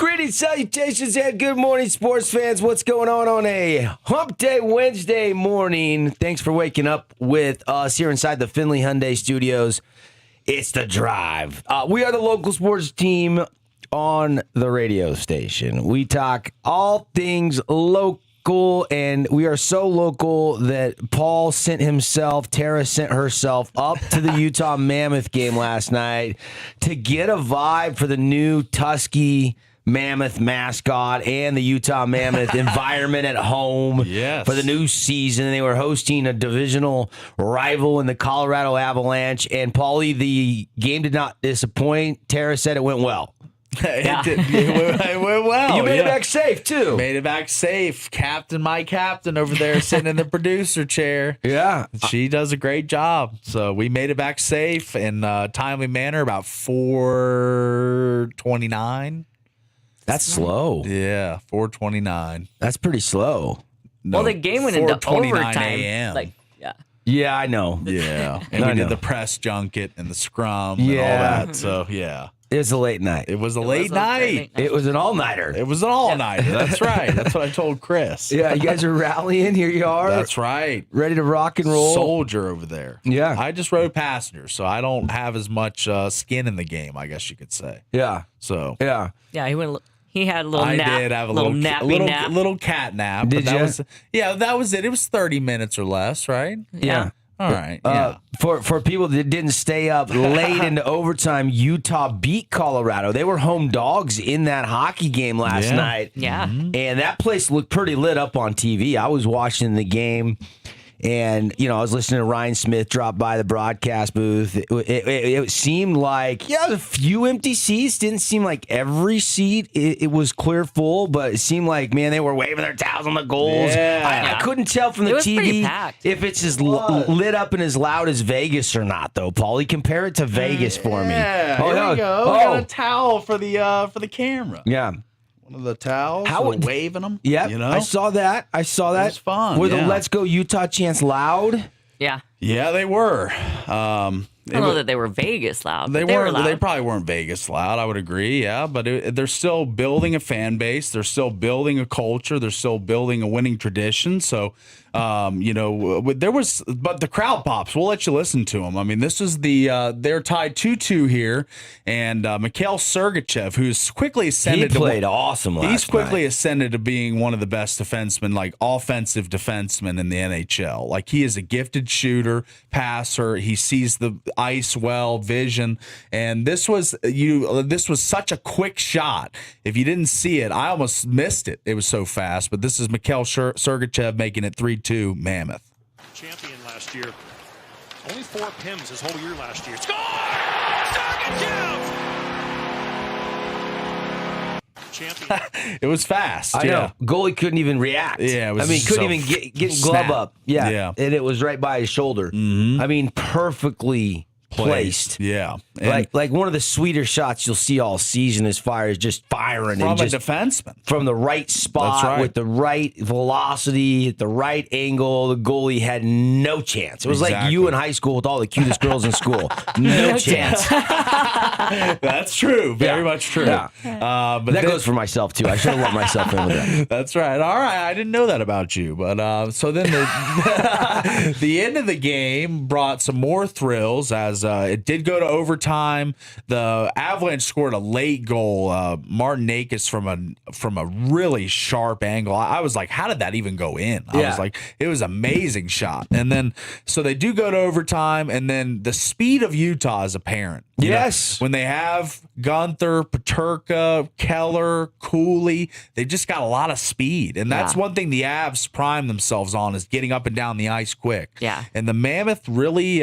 Greetings, salutations, and good morning, sports fans. What's going on a Hump Day Wednesday morning? Thanks for waking up with us here inside the Findlay Hyundai Studios. It's The Drive. We are the local sports team on the radio station. We talk all things local, and we are so local that Paul sent himself, Tara sent herself up to the Utah Mammoth game last night to get a vibe for the new Tusky Mammoth mascot and the Utah Mammoth environment at home for the new season. They were hosting a divisional rival in the Colorado Avalanche, and Paulie, the game did not disappoint. Tara said it went well. It went well. You made it back safe, too. Made it back safe. My captain over there sitting in the producer chair. Yeah. She does a great job. So we made it back safe in a timely manner, about 4:29. That's slow. Yeah, 4:29. That's pretty slow. No, well, the game went into 4:29 overtime. a.m. Yeah, I know. Yeah. And we did the press junket and the scrum and all that. So, yeah. It was a late night. It was a late night. It was an all-nighter. It was an all-nighter. That's right. That's what I told Chris. Yeah, you guys are rallying. Here you are. That's right. Ready to rock and roll. Soldier over there. Yeah. I just rode passenger, so I don't have as much skin in the game, I guess you could say. Yeah. So. Yeah. Yeah, he had a little nap. I did have a little cat nap. Did that you? That was it. It was 30 minutes or less, right? Yeah. All right. Yeah. For people that didn't stay up late into overtime, Utah beat Colorado. They were home dogs in that hockey game last night. Yeah. And that place looked pretty lit up on TV. I was watching the game, and, I was listening to Ryan Smith drop by the broadcast booth. It seemed like, a few empty seats. Didn't seem like every seat it was clear full, but it seemed like, man, they were waving their towels on the goals. Yeah. I couldn't tell from the TV if it's as lit up and as loud as Vegas or not, though, Paulie. Compare it to Vegas for me. Yeah, here we go. We got a towel for the camera. Yeah. One of the towels. Waving them. Yeah, I saw that. It was fun. Were the Let's Go Utah chants loud? Yeah. Yeah, they were. I don't know that they were Vegas loud. They were weren't. loud. They probably weren't Vegas loud. I would agree. Yeah, but they're still building a fan base. They're still building a culture. They're still building a winning tradition. So, but the crowd pops. We'll let you listen to them. I mean, this is they're tied 2-2 here, and Mikhail Sergachev, who's quickly ascended. He played awesome last night. He's quickly ascended to being one of the best defensemen, like offensive defensemen in the NHL. Like, he is a gifted shooter, passer. He sees the ice well, vision, and this was such a quick shot. If you didn't see it, I almost missed it. It was so fast. But this is Mikhail Sergachev making it 3-2 Mammoth. Champion last year. Only 4 PIMs his whole year last year. Score! Sergachev! Champion. It was fast. I know. Goalie couldn't even react. Yeah, it was couldn't even get glove up. Yeah. And it was right by his shoulder. Mm-hmm. I mean, perfectly placed. Yeah. Like one of the sweeter shots you'll see all season is just firing from and just a defenseman. From the right spot with the right velocity, at the right angle. The goalie had no chance. It was like you in high school with all the cutest girls in school. No chance. That's true. Very much true. Yeah. But that goes for myself, too. I should have let myself in with that. That's right. All right. I didn't know that about you. But so then the end of the game brought some more thrills as it did go to overtime. The Avalanche scored a late goal. Martin Nakis from a really sharp angle. I was like, how did that even go in? I was like, it was an amazing shot. And then so they do go to overtime, and then the speed of Utah is apparent. Yes. When they have Gunther, Peterka, Keller, Cooley, they just got a lot of speed. And that's one thing the Avs prime themselves on, is getting up and down the ice quick. Yeah. And the Mammoth really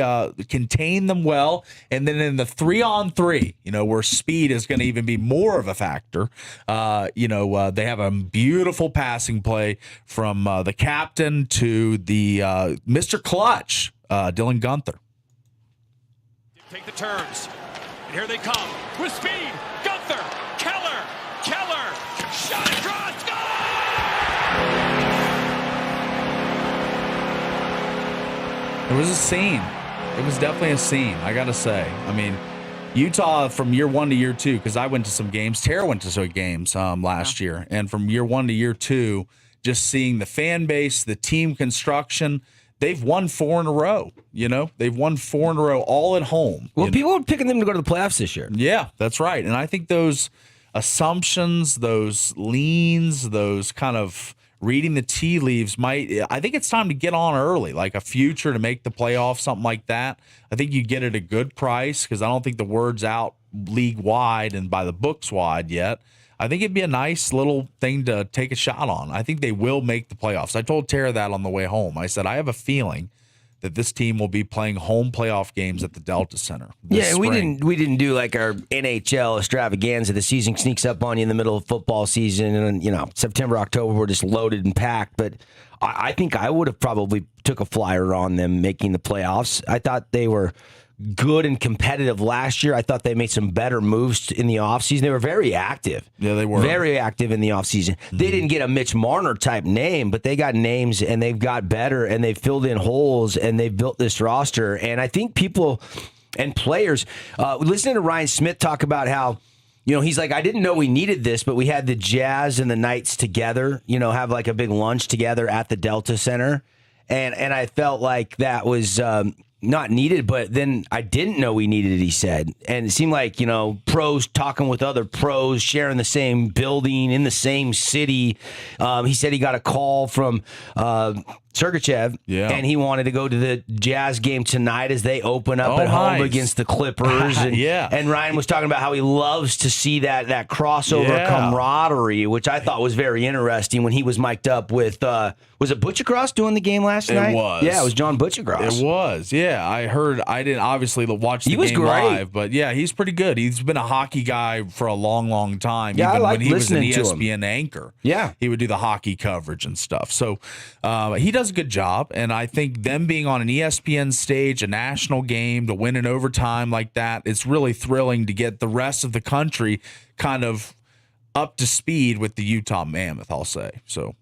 contained them well. And then in the 3-on-3, where speed is going to even be more of a factor, they have a beautiful passing play from the captain to the Mr. Clutch, Dylan Gunther. Take the turns. And here they come with speed. Gunther, Keller, shot across, goal! It was a scene. It was definitely a scene, I got to say. I mean, Utah from year 1 to year 2, because I went to some games. Tara went to some games last year. And from year 1 to year 2, just seeing the fan base, the team construction, they've won 4 in a row. They've won 4 in a row, all at home. Well, people are picking them to go to the playoffs this year. Yeah, that's right. And I think those assumptions, those leans, those kind of reading the tea leaves I think it's time to get on early, like a future to make the playoffs, something like that. I think you get it at a good price because I don't think the word's out league wide and by the books wide yet. I think it'd be a nice little thing to take a shot on. I think they will make the playoffs. I told Tara that on the way home. I said, I have a feeling that this team will be playing home playoff games at the Delta Center. Yeah, and we didn't do like our NHL extravaganza. The season sneaks up on you in the middle of football season, and September, October, we're just loaded and packed. But I think I would have probably took a flyer on them making the playoffs. I thought they were good and competitive last year. I thought they made some better moves in the offseason. They were very active. Yeah, they were. Very active in the offseason. Mm-hmm. They didn't get a Mitch Marner type name, but they got names and they've got better and they've filled in holes and they've built this roster. And I think people and players, listening to Ryan Smith talk about how, he's like, I didn't know we needed this, but we had the Jazz and the Knights together, have like a big lunch together at the Delta Center. And I felt like that was not needed, but then I didn't know we needed it, he said. And it seemed like, pros talking with other pros, sharing the same building in the same city. He said he got a call from Sergachev, and he wanted to go to the Jazz game tonight as they open up at home against the Clippers. And, and Ryan was talking about how he loves to see that crossover camaraderie, which I thought was very interesting when he was mic'd up with, was it Butchercross doing the game last night? It was. Yeah, it was John Butchercross. It was, yeah. I heard, I didn't obviously watch the game live, but yeah, he's pretty good. He's been a hockey guy for a long, long time. Yeah, even I like when he was an listening to him. ESPN anchor. Yeah. He would do the hockey coverage and stuff. So he does a good job, and I think them being on an ESPN stage, a national game, to win in overtime like that, it's really thrilling to get the rest of the country kind of up to speed with the Utah Mammoth, I'll say. So.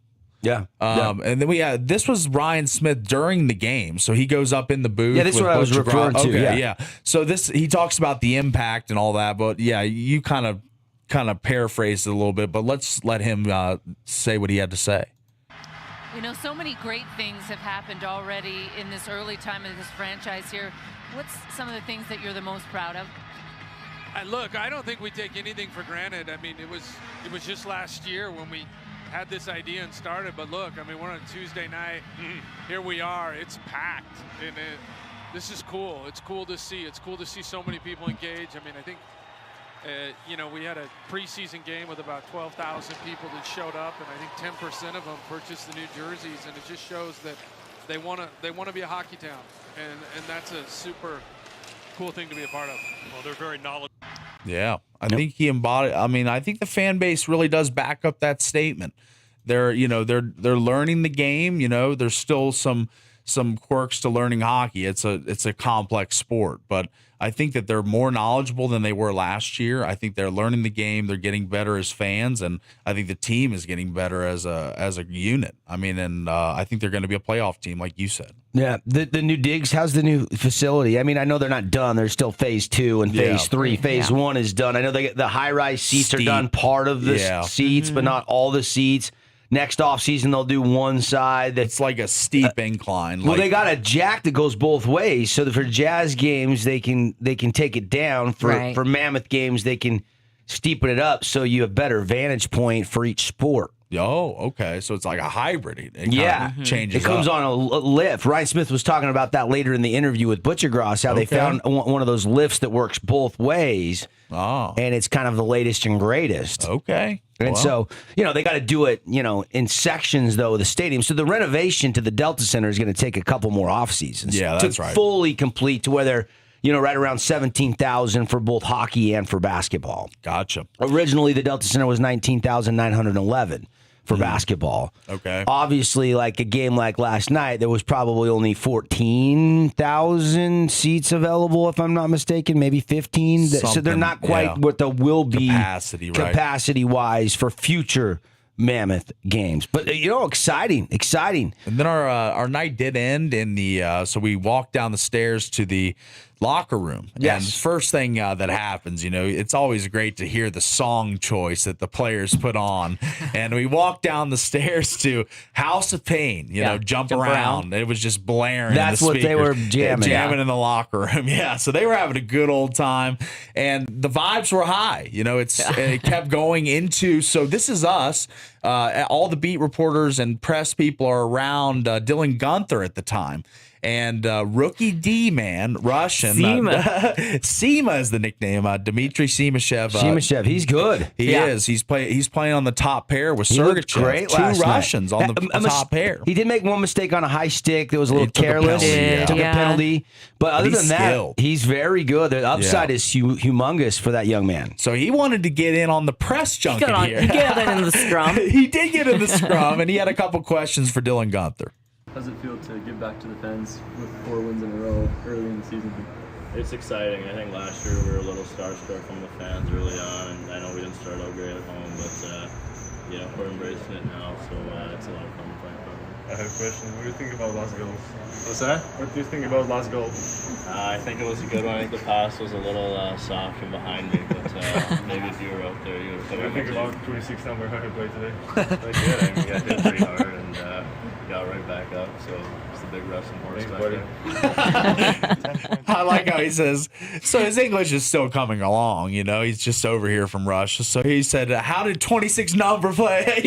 Yeah. And then this was Ryan Smith during the game. So he goes up in the booth. Yeah, this is what I was referring to. Okay, yeah. So he talks about the impact and all that, but yeah, you kind of paraphrased it a little bit, but let's let him say what he had to say. So many great things have happened already in this early time of this franchise here. What's some of the things that you're the most proud of? Look, I don't think we take anything for granted. I mean, it was just last year when we had this idea and started, but look, I mean, we're on a Tuesday night. Here we are. It's packed, and this is cool. It's cool to see. It's cool to see so many people engage. I mean, I think we had a preseason game with about 12,000 people that showed up, and I think 10% of them purchased the new jerseys, and it just shows that they want to be a hockey town, and that's a super cool thing to be a part of. Well, they're very knowledgeable. Yeah, I think he embodied. I mean, I think the fan base really does back up that statement. They're learning the game. There's still some quirks to learning hockey. It's a complex sport, but I think that they're more knowledgeable than they were last year. I think they're learning the game. They're getting better as fans, and I think the team is getting better as a unit. I mean, and I think they're going to be a playoff team, like you said. Yeah, the new digs. How's the new facility? I mean, I know they're not done. There's still phase 2 and phase 3. Phase 1 is done. I know the high-rise seats are done. Part of the seats, but not all the seats. Next offseason, they'll do one side. It's like a steep incline. Well, they got a jack that goes both ways, so that for Jazz games they can take it down. For Mammoth games they can steepen it up, so you have better vantage point for each sport. Oh, okay. So it's like a hybrid. It changes. It comes on a lift. Ryan Smith was talking about that later in the interview with Butchergross, how they found one of those lifts that works both ways. Oh. And it's kind of the latest and greatest. Okay. And so, they got to do it, in sections, though, of the stadium. So the renovation to the Delta Center is going to take a couple more off seasons. Yeah, that's right. Fully complete to where they're, right around 17,000 for both hockey and for basketball. Gotcha. Originally, the Delta Center was 19,911 for basketball. Okay. Obviously, like a game like last night, there was probably only 14,000 seats available, if I'm not mistaken, maybe 15. So they're not quite what there will be capacity-wise for future Mammoth games. But, exciting. And then our night did end in the so we walked down the stairs to the locker room. Yes. And first thing that happens, it's always great to hear the song choice that the players put on. And we walked down the stairs to House of Pain, jump around. It was just blaring. That's what they were jamming in the locker room. Yeah. So they were having a good old time. And the vibes were high. It kept going into, so this is us. All the beat reporters and press people are around Dylan Gunther at the time. And rookie D-man, Russian. Sema is the nickname. Dmitry Semashev. Semashev, he's good. He is. He's playing on the top pair with Sergachev. Great Two last Russians night. on the top pair. He did make one mistake on a high stick that was a little careless. Took a penalty. But other than that, he's very good. The upside is humongous for that young man. So he wanted to get in on the press junket here. He got in the scrum. He did get in the scrum, and he had a couple questions for Dylan Gunther. How does it feel to give back to the fans with 4 wins in a row early in the season? It's exciting. I think last year we were a little starstruck from the fans early on, and I know we didn't start out great at home, but we're embracing it now, so it's a lot of fun playing for them. I have a question. What do you think about last goal? What's that? What do you think about last goal? I think it was a good one. I think the pass was a little soft from behind me, but maybe if you were out there, you would have What do you think about 26 number, how he played today? Like good. I mean, he got hit pretty hard and got right back up, so it's the big Russian horse back there. I like how he says, so his English is still coming along, he's just over here from Russia. So he said, how did 26 number play?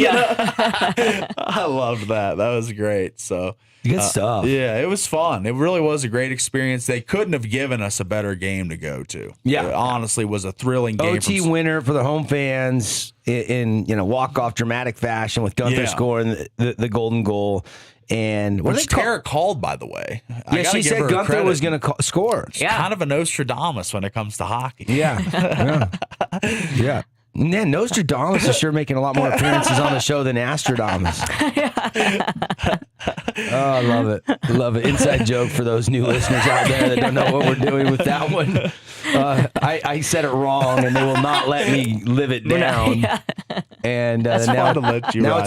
I loved that. That was great. So good stuff. Yeah, it was fun. It really was a great experience. They couldn't have given us a better game to go to. Yeah. It honestly was a thrilling game. OT winner for the home fans in walk-off dramatic fashion with Gunther scoring the golden goal. And which Tara called, by the way. Yeah, she said Gunther was going to score. She's kind of a Nostradamus when it comes to hockey. Yeah. Man, Nostradamus is sure making a lot more appearances on the show than Astrodamus. Oh, I love it. Love it. Inside joke for those new listeners out there that don't know what we're doing with that one. I said it wrong, and they will not let me live it down. And now it's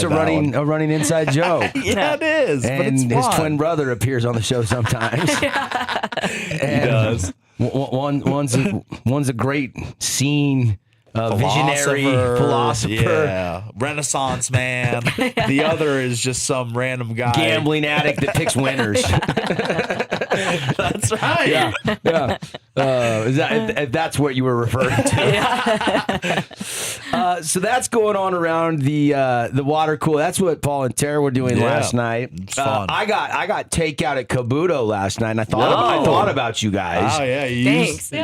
a running inside joke. Yeah, it is. And but it's his fun. twin brother appears on the show sometimes. He does. One's a great scene. Visionary philosopher, Renaissance man. The other is just some random guy, gambling addict that picks winners. That's right. Yeah. If that's what you were referring to. So that's going on around the water cooler. That's what Paul and Tara were doing last night. It's fun. I got takeout at Kabuto last night, and I thought about you guys. Oh yeah, Thanks. We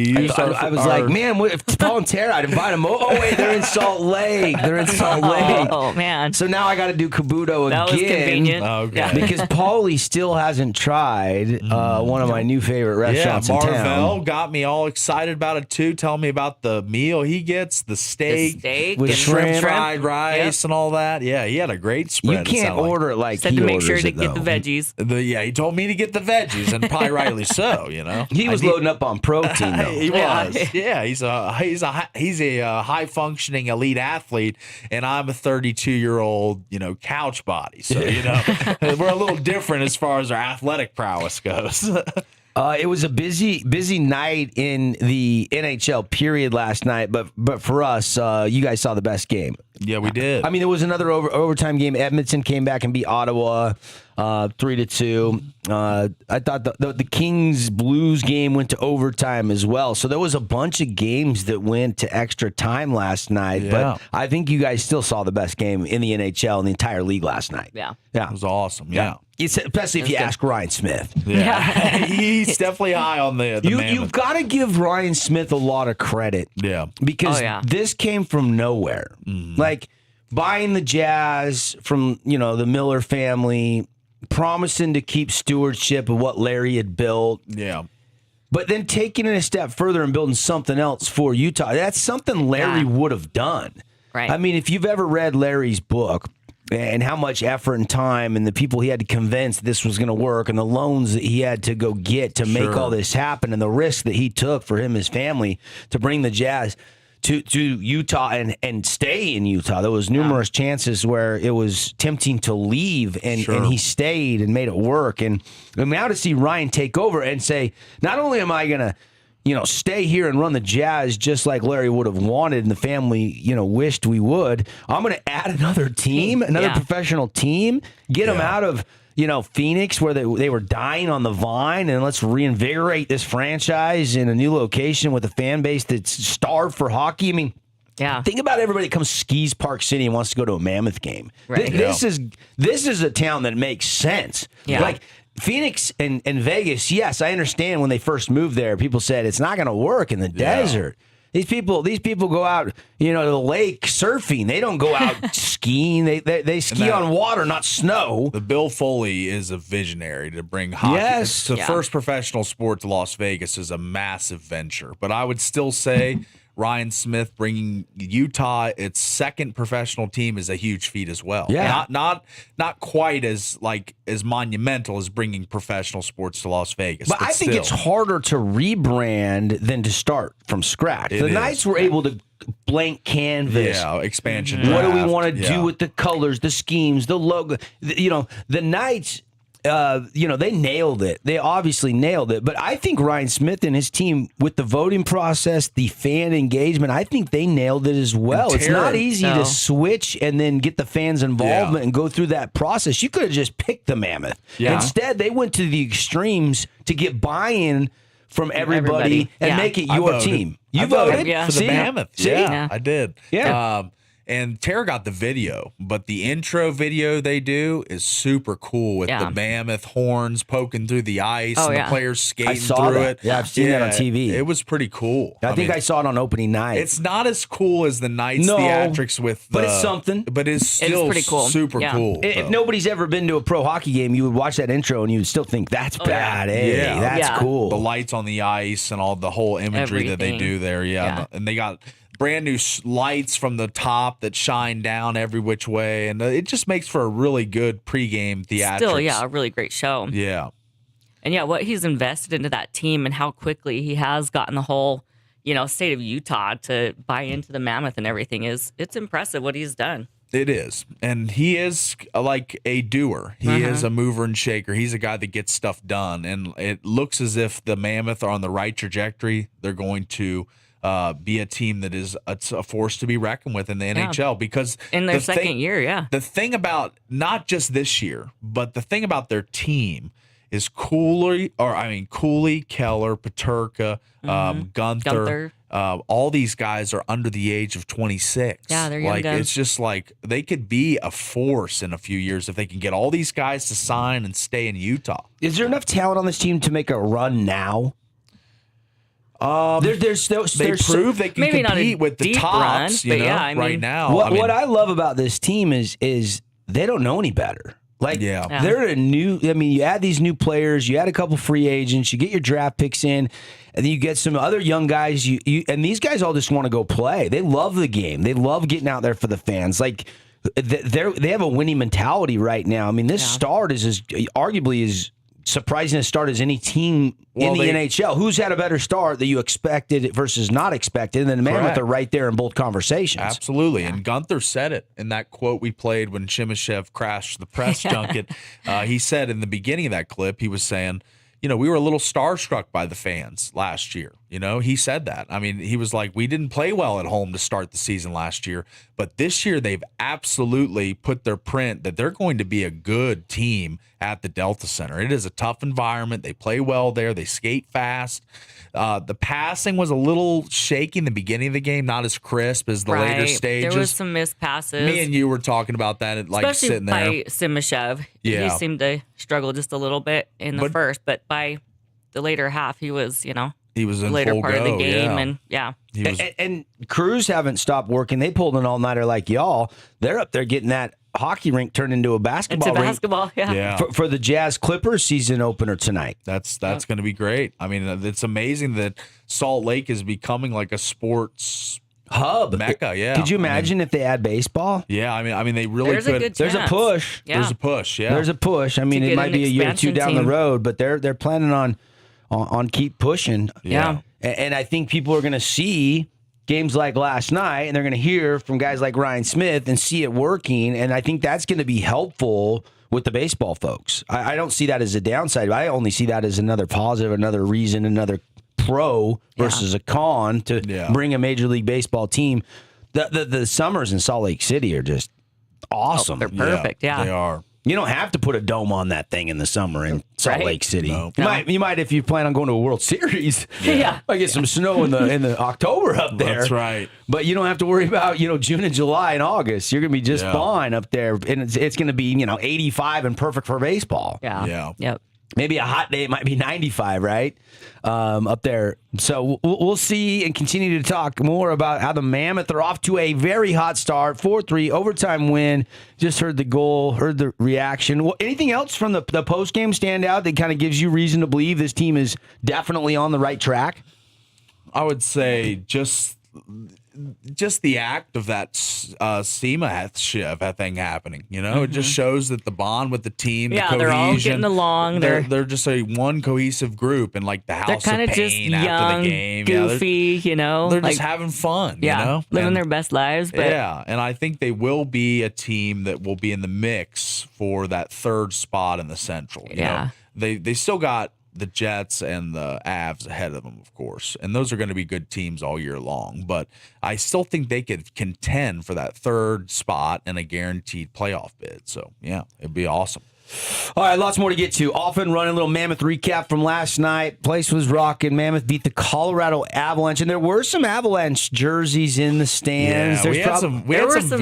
used. I was like, man, what if Paul and Tara? I'd invite them. Oh wait, they're in Salt Lake. Oh man. So now I got to do Kabuto again. That was convenient. Okay. Because Paulie still hasn't tried one of my new favorite restaurants in town. Marvell got me all excited about it too. Tell me about the meal he gets, the steak with and shrimp, fried rice, and all that. Yeah, he had a great spread. You can't order it like Said he to make orders sure to it, get though. the veggies. He told me to get the veggies, and probably rightly so. He was loading up on protein though. He was. Yeah, he's a high functioning elite athlete, and I'm a 32-year-old, couch body. So we're a little different as far as our athletic prowess goes. It was a busy night in the NHL period last night, but for us, you guys saw the best game. Yeah, we did. I mean, there was another overtime game. Edmonton came back and beat Ottawa 3-2. I thought the Kings Blues game went to overtime as well. So there was a bunch of games that went to extra time last night. Yeah. But I think you guys still saw the best game in the NHL and the entire league last night. Yeah. Yeah. It was awesome. Yeah. Especially if you ask Ryan Smith. Yeah. He's definitely high on the You've got to give Ryan Smith a lot of credit. Yeah. Because this came from nowhere. Like buying the Jazz from, the Miller family, promising to keep stewardship of what Larry had built. Yeah. But then taking it a step further and building something else for Utah. That's something Larry would have done. Right. I mean, if you've ever read Larry's book and how much effort and time and the people he had to convince this was going to work and the loans that he had to go get to make all this happen and the risk that he took for him and his family to bring the Jazz to Utah and stay in Utah. There was numerous chances where it was tempting to leave, and he stayed and made it work. And now to see Ryan take over and say, not only am I going to stay here and run the Jazz just like Larry would have wanted and the family, wished we would, I'm going to add another team, another professional team, get them out of Phoenix, where they were dying on the vine, and let's reinvigorate this franchise in a new location with a fan base that's starved for hockey. I mean, think about everybody that comes skis Park City and wants to go to a Mammoth game. Right. This is a town that makes sense. Yeah. Like Phoenix and Vegas, yes, I understand when they first moved there, people said it's not going to work in the desert. These people go out, to the lake surfing. They don't go out skiing. They ski on water, not snow. The Bill Foley is a visionary to bring hockey. Yes. The first professional sport to Las Vegas is a massive venture. But I would still say Ryan Smith bringing Utah its second professional team is a huge feat as well. Yeah. Not quite as monumental as bringing professional sports to Las Vegas. But I think still. it's harder to rebrand than to start from scratch. The Knights were able to blank canvas. Yeah, expansion. What do we draft. want to do with the colors, the schemes, the logo? The Knights, they nailed it. They obviously nailed it. But I think Ryan Smith and his team, with the voting process, the fan engagement, I think they nailed it as well. It's not easy to switch and then get the fans' involvement and go through that process. You could have just picked the Mammoth. Yeah. Instead, they went to the extremes to get buy-in from everybody and make it your team. You voted for the Mammoth. See? Yeah, I did. Yeah. And Tara got the video, but the intro video they do is super cool with the mammoth horns poking through the ice and the players skating through it. Yeah, I've seen that on TV. It was pretty cool. I think I saw it on opening night. It's not as cool as the Knights theatrics with but it's something. But it's still pretty cool. super cool. If nobody's ever been to a pro hockey game, you would watch that intro and you would still think, that's bad. Hey, that's cool. The lights on the ice and all the whole imagery that they do there. Yeah. And they got brand new lights from the top that shine down every which way, and it just makes for a really good pregame theatrics. Still, a really great show. Yeah. And what he's invested into that team and how quickly he has gotten the whole, state of Utah to buy into the Mammoth and everything it's impressive what he's done. It is. And he is like a doer. He is a mover and shaker. He's a guy that gets stuff done, and it looks as if the Mammoth are on the right trajectory. They're going to be a team that is a force to be reckoned with in the NHL, because in their second year, the thing about not just this year, but the thing about their team is Cooley, Keller, Peterka, Gunther. All these guys are under the age of 26. Yeah, they're young guns. It's just like they could be a force in a few years if they can get all these guys to sign and stay in Utah. Is there enough talent on this team to make a run now? They prove they can maybe compete with the tops, run, right now. What I love about this team is they don't know any better. They're a new. You add these new players, you add a couple free agents, you get your draft picks in, and then you get some other young guys. And these guys all just want to go play. They love the game. They love getting out there for the fans. They have a winning mentality right now. This start is arguably as surprising a start as any team in the NHL. Who's had a better start that you expected versus not expected? And then the Mammoth are right there in both conversations. Absolutely. And Gunther said it in that quote we played when Chimashev crashed the press junket. He said in the beginning of that clip, he was saying, we were a little starstruck by the fans last year. He said that. He was like, we didn't play well at home to start the season last year, but this year they've absolutely put their print that they're going to be a good team at the Delta Center. It is a tough environment. They play well there. They skate fast. The passing was a little shaky in the beginning of the game, not as crisp as the later stages. There was some missed passes. Me and you were talking about that, especially sitting there. By Simashev. Yeah. He seemed to struggle just a little bit in the first, but by the later half, he was, he was in later full part of the go, game, He was, and Crews haven't stopped working. They pulled an all-nighter like y'all. They're up there getting that hockey rink turned into a basketball rink. For the Jazz Clippers season opener tonight. That's going to be great. It's amazing that Salt Lake is becoming like a sports hub mecca. Yeah. Could you imagine if they add baseball? Yeah. They really could. There's a push. Yeah. There's a push. Yeah. There's a push. It might be a year or two down the road, but they're planning on keep pushing. Yeah. And I think people are going to games like last night, and they're going to hear from guys like Ryan Smith and see it working. And I think that's going to be helpful with the baseball folks. I don't see that as a downside. I only see that as another positive, another reason, another pro versus a con to bring a Major League Baseball team. The summers in Salt Lake City are just awesome. They're perfect. Yeah, they are. You don't have to put a dome on that thing in the summer in Salt Lake City. No. You might if you plan on going to a World Series. Might get some snow in the October up there. That's right. But you don't have to worry about June and July and August. You're gonna be just fine up there, and it's gonna be 85 and perfect for baseball. Yeah. Yep. Maybe a hot day, it might be 95, right? Up there. So we'll see and continue to talk more about how the Mammoth are off to a very hot start. 4-3 overtime win. Just heard the goal, heard the reaction. Well, anything else from the post-game standout that kind of gives you reason to believe this team is definitely on the right track? I would say just the act of that SEMA thing happening, it just shows that the bond with the team, the cohesion, they're all getting along. They're just a one cohesive group, and like the house They're kind of of just pain young, after the game, goofy, they're just having fun, living their best lives. But and I think they will be a team that will be in the mix for that third spot in the Central. You know? They still got the Jets and the Avs ahead of them, of course. And those are going to be good teams all year long. But I still think they could contend for that third spot and a guaranteed playoff bid. So, it'd be awesome. All right, lots more to get to. Off and running, little Mammoth recap from last night. Place was rocking. Mammoth beat the Colorado Avalanche, and there were some Avalanche jerseys in the stands. Yeah, we had some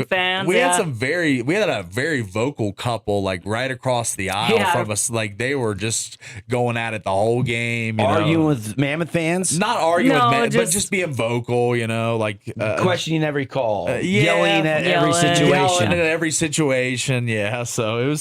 fans. We had a very vocal couple like right across the aisle from us. Like they were just going at it the whole game. Arguing with Mammoth fans? Not arguing with Mammoth, but just being vocal. Questioning every call, yelling at every situation. Yelling at every situation. Yeah, so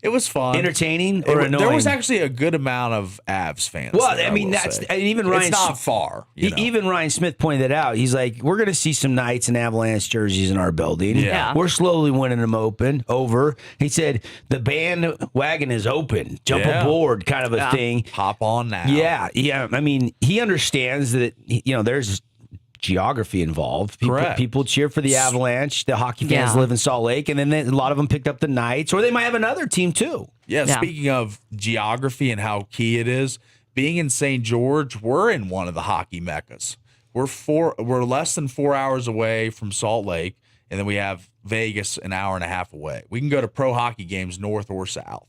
it was fun. Entertaining or annoying? There was actually a good amount of Avs fans. Well, I mean, even Ryan. It's not far. Even Ryan Smith pointed that out. He's like, we're going to see some Knights and Avalanche jerseys in our building. Yeah. We're slowly winning them over. He said, the bandwagon is open. Jump aboard kind of a thing. Hop on now. Yeah. I mean, he understands that, there's geography involved. People cheer for the Avalanche. The hockey fans live in Salt Lake, and then a lot of them picked up the Knights, or they might have another team too. Yeah, speaking of geography and how key it is, being in St. George, we're in one of the hockey meccas. We're less than 4 hours away from Salt Lake, and then we have Vegas an hour and a half away. We can go to pro hockey games north or south.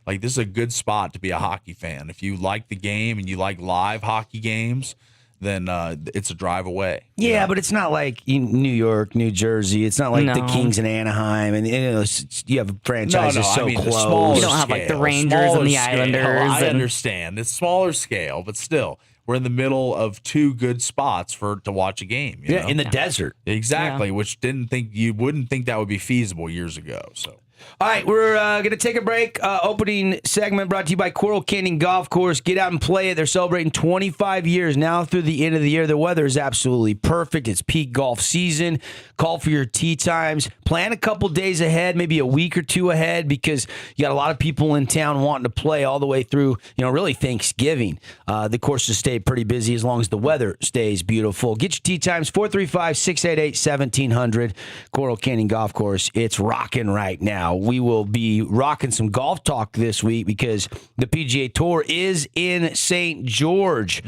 Like this is a good spot to be a hockey fan. If you like the game and you like live hockey games, then it's a drive away. Yeah, but it's not like New York, New Jersey. It's not like the Kings in Anaheim, and you have franchises close. You don't have like the Rangers and the Islanders. I understand it's smaller scale, but still, we're in the middle of two good spots to watch a game. You know? In the desert, exactly. Which you wouldn't think that would be feasible years ago. So. All right, we're going to take a break. Opening segment brought to you by Coral Canyon Golf Course. Get out and play it. They're celebrating 25 years now through the end of the year. The weather is absolutely perfect. It's peak golf season. Call for your tee times. Plan a couple days ahead, maybe a week or two ahead, because you got a lot of people in town wanting to play all the way through, really Thanksgiving. The courses stay pretty busy as long as the weather stays beautiful. Get your tee times, 435-688-1700. Coral Canyon Golf Course. It's rocking right now. We will be rocking some golf talk this week because the PGA Tour is in St. George.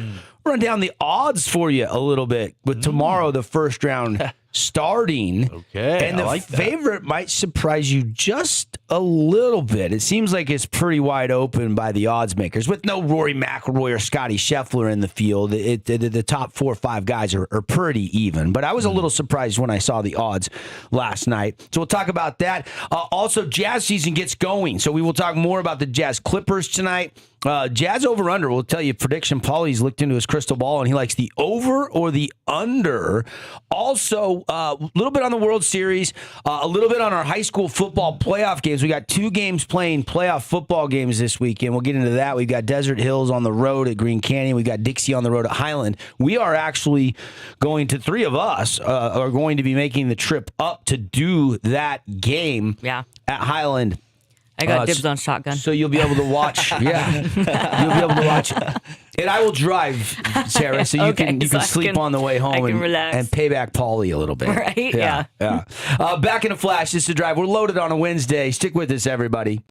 Run down the odds for you a little bit with tomorrow, the first round starting. Okay, and the favorite might surprise you just a little bit. It seems like it's pretty wide open by the odds makers with no Rory McIlroy or Scotty Scheffler in the field. The top 4 or 5 guys are pretty even, but I was a little surprised when I saw the odds last night. So we'll talk about that. Also, Jazz season gets going, so we will talk more about the Jazz Clippers tonight. Jazz over under, we'll tell you prediction. Paulie's looked into his crystal ball and he likes the over or the under. Also, a little bit on the World Series, a little bit on our high school football playoff games. We got 2 games playing playoff football games this weekend. We'll get into that. We've got Desert Hills on the road at Green Canyon. We've got Dixie on the road at Highland. We are actually going to, 3 of us are going to be making the trip up to do that game at Highland. I got dibs on shotgun. So you'll be able to watch. Yeah, you'll be able to watch. And I will drive, Sarah, so you can sleep on the way home and pay back Paulie a little bit. Right? Yeah. Back in a flash. This is The Drive. We're loaded on a Wednesday. Stick with us, everybody.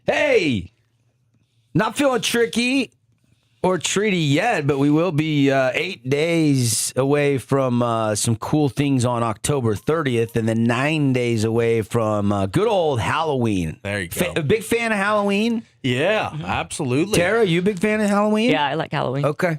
Hey, not feeling tricky or treaty yet, but we will be 8 days away from some cool things on October 30th, and then 9 days away from good old Halloween. There you go. A big fan of Halloween? Yeah, absolutely. Tara, you a big fan of Halloween? Yeah, I like Halloween. Okay.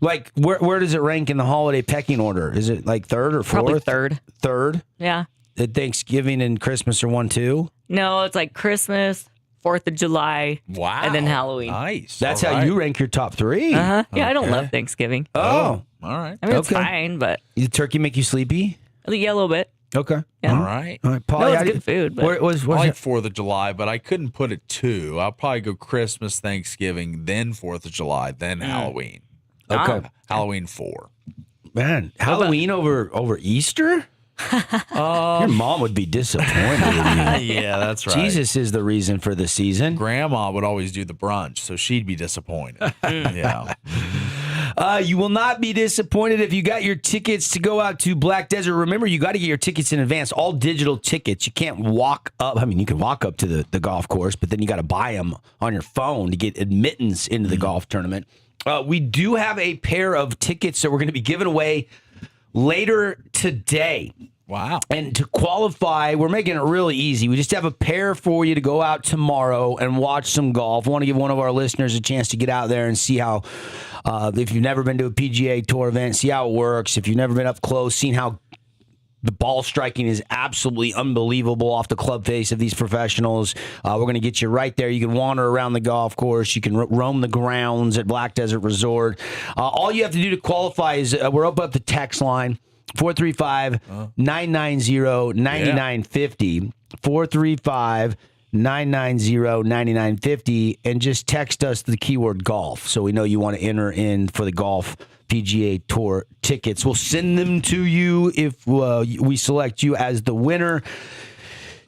Like, where does it rank in the holiday pecking order? Is it like third or fourth? Probably third. Third? Yeah. Thanksgiving and Christmas are 1, 2? No, it's like Christmas, 4th of July. Wow. And then Halloween. Nice. That's how you rank your top 3? Uh-huh. Yeah, I don't Okay. love Thanksgiving. Oh. All right. I mean, it's Okay. fine, but Did turkey make you sleepy? yeah, a little bit. Okay. Yeah. All right. All right, Paul. No, it's how do good food, but- Where, was I like it? 4th of July, but I couldn't put it 2. I'll probably go Christmas, Thanksgiving, then 4th of July, then Halloween. Okay. Halloween 4. Man, Halloween over Easter? Your mom would be disappointed in you. Yeah, that's right. Jesus is the reason for the season. Grandma would always do the brunch, so she'd be disappointed. Yeah. You will not be disappointed if you got your tickets to go out to Black Desert. Remember, you got to get your tickets in advance, all digital tickets. You can't walk up. I mean, you can walk up to the golf course, but then you got to buy them on your phone to get admittance into the golf tournament. We do have a pair of tickets that we're going to be giving away later today. Wow. And to qualify, we're making it really easy. We just have a pair for you to go out tomorrow and watch some golf. I want to give one of our listeners a chance to get out there and see how, if you've never been to a PGA Tour event, see how it works. If you've never been up close, seeing how the ball striking is absolutely unbelievable off the club face of these professionals. We're going to get you right there. You can wander around the golf course. You can roam the grounds at Black Desert Resort. All you have to do to qualify is we're up the text line. 435-990-9950. 435-990-9950. And just text us the keyword golf so we know you want to enter in for the golf PGA Tour tickets. We'll send them to you if we select you as the winner.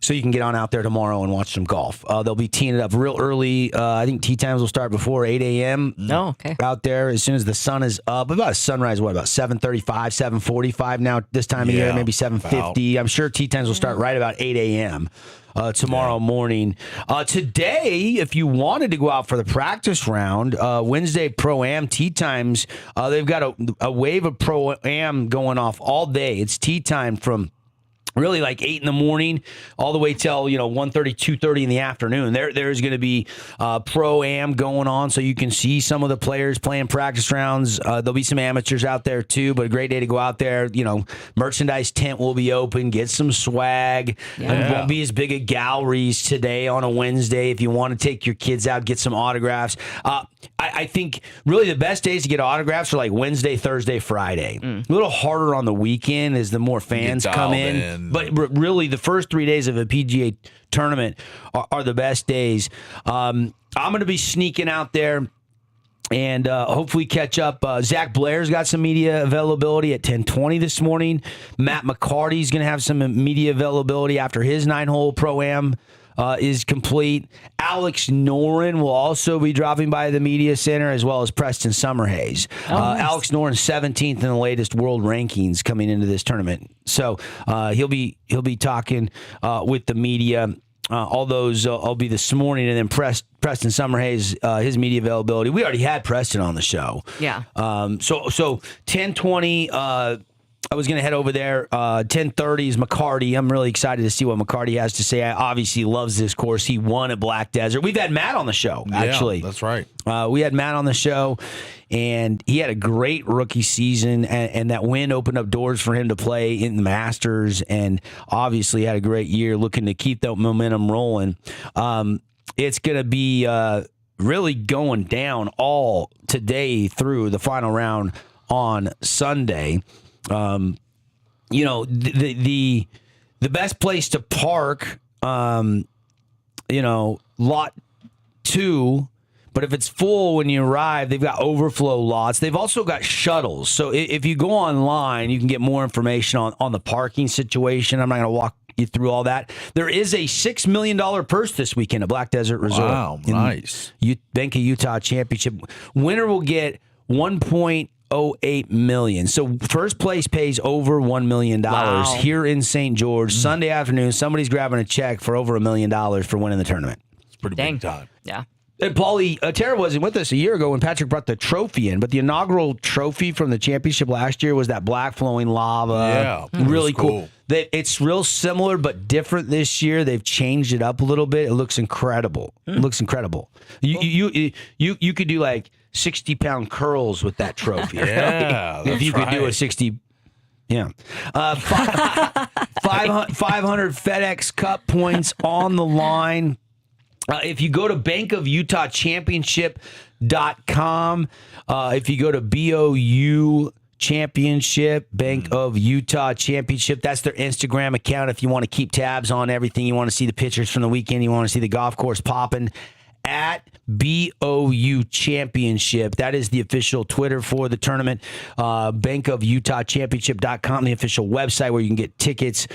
So you can get on out there tomorrow and watch some golf. They'll be teeing it up real early. I think tee times will start before 8 a.m. Oh, okay. Out there as soon as the sun is up. About a sunrise, about 7:35, 7:45 now this time of year, maybe 7:50. I'm sure tee times will start right about 8 a.m. Tomorrow morning. Today, if you wanted to go out for the practice round, Wednesday Pro-Am tee times, they've got a wave of Pro-Am going off all day. It's tee time from really like 8 in the morning all the way till 1:30, 2:30 in the afternoon. There's going to be Pro-Am going on, so you can see some of the players playing practice rounds. There'll be some amateurs out there too, but a great day to go out there. Merchandise tent will be open. Get some swag. It won't be as big a galleries today on a Wednesday. If you want to take your kids out, get some autographs. I think really the best days to get autographs are like Wednesday, Thursday, Friday. A little harder on the weekend as the more fans come in. But really, the first 3 days of a PGA tournament are the best days. I'm going to be sneaking out there and hopefully catch up. Zach Blair's got some media availability at 10:20 this morning. Matt McCarty's going to have some media availability after his 9-hole Pro-Am is complete. Alex Noren will also be dropping by the media center, as well as Preston Summerhays. Nice. Alex Noren 17th in the latest world rankings coming into this tournament, so he'll be talking with the media. All those will be this morning, and then Preston Summerhays, his media availability. We already had Preston on the show. Yeah. So 10:20. I was going to head over there. 10:30 is McCarty. I'm really excited to see what McCarty has to say. I obviously loves this course. He won at Black Desert. We've had Matt on the show, actually. Yeah, that's right. We had Matt on the show, and he had a great rookie season, and that win opened up doors for him to play in the Masters, and obviously had a great year looking to keep that momentum rolling. It's going to be really going down all today through the final round on Sunday. The best place to park, lot 2, but if it's full when you arrive, they've got overflow lots. They've also got shuttles. So if you go online, you can get more information on the parking situation. I'm not going to walk you through all that. There is a $6 million purse this weekend at Black Desert Resort. Wow, nice. Bank of Utah Championship. Winner will get $1.08 million. So first place pays over $1 million here in St. George. Sunday afternoon, somebody's grabbing a check for over $1 million for winning the tournament. It's pretty big time. Yeah. And Paulie, Tara wasn't with us a year ago when Patrick brought the trophy in, but the inaugural trophy from the championship last year was that black flowing lava. Yeah. Really cool. It's real similar but different this year. They've changed it up a little bit. It looks incredible. It looks incredible. You could do like 60-pound curls with that trophy. Yeah, if you could do a 60. Yeah. 500 FedEx Cup points on the line. If you go to bankofutahchampionship.com, if you go to BOU Championship, Bank of Utah Championship, that's their Instagram account. If you want to keep tabs on everything, you want to see the pictures from the weekend, you want to see the golf course popping. at BOU Championship. That is the official Twitter for the tournament. bankofutahchampionship.com, the official website where you can get tickets.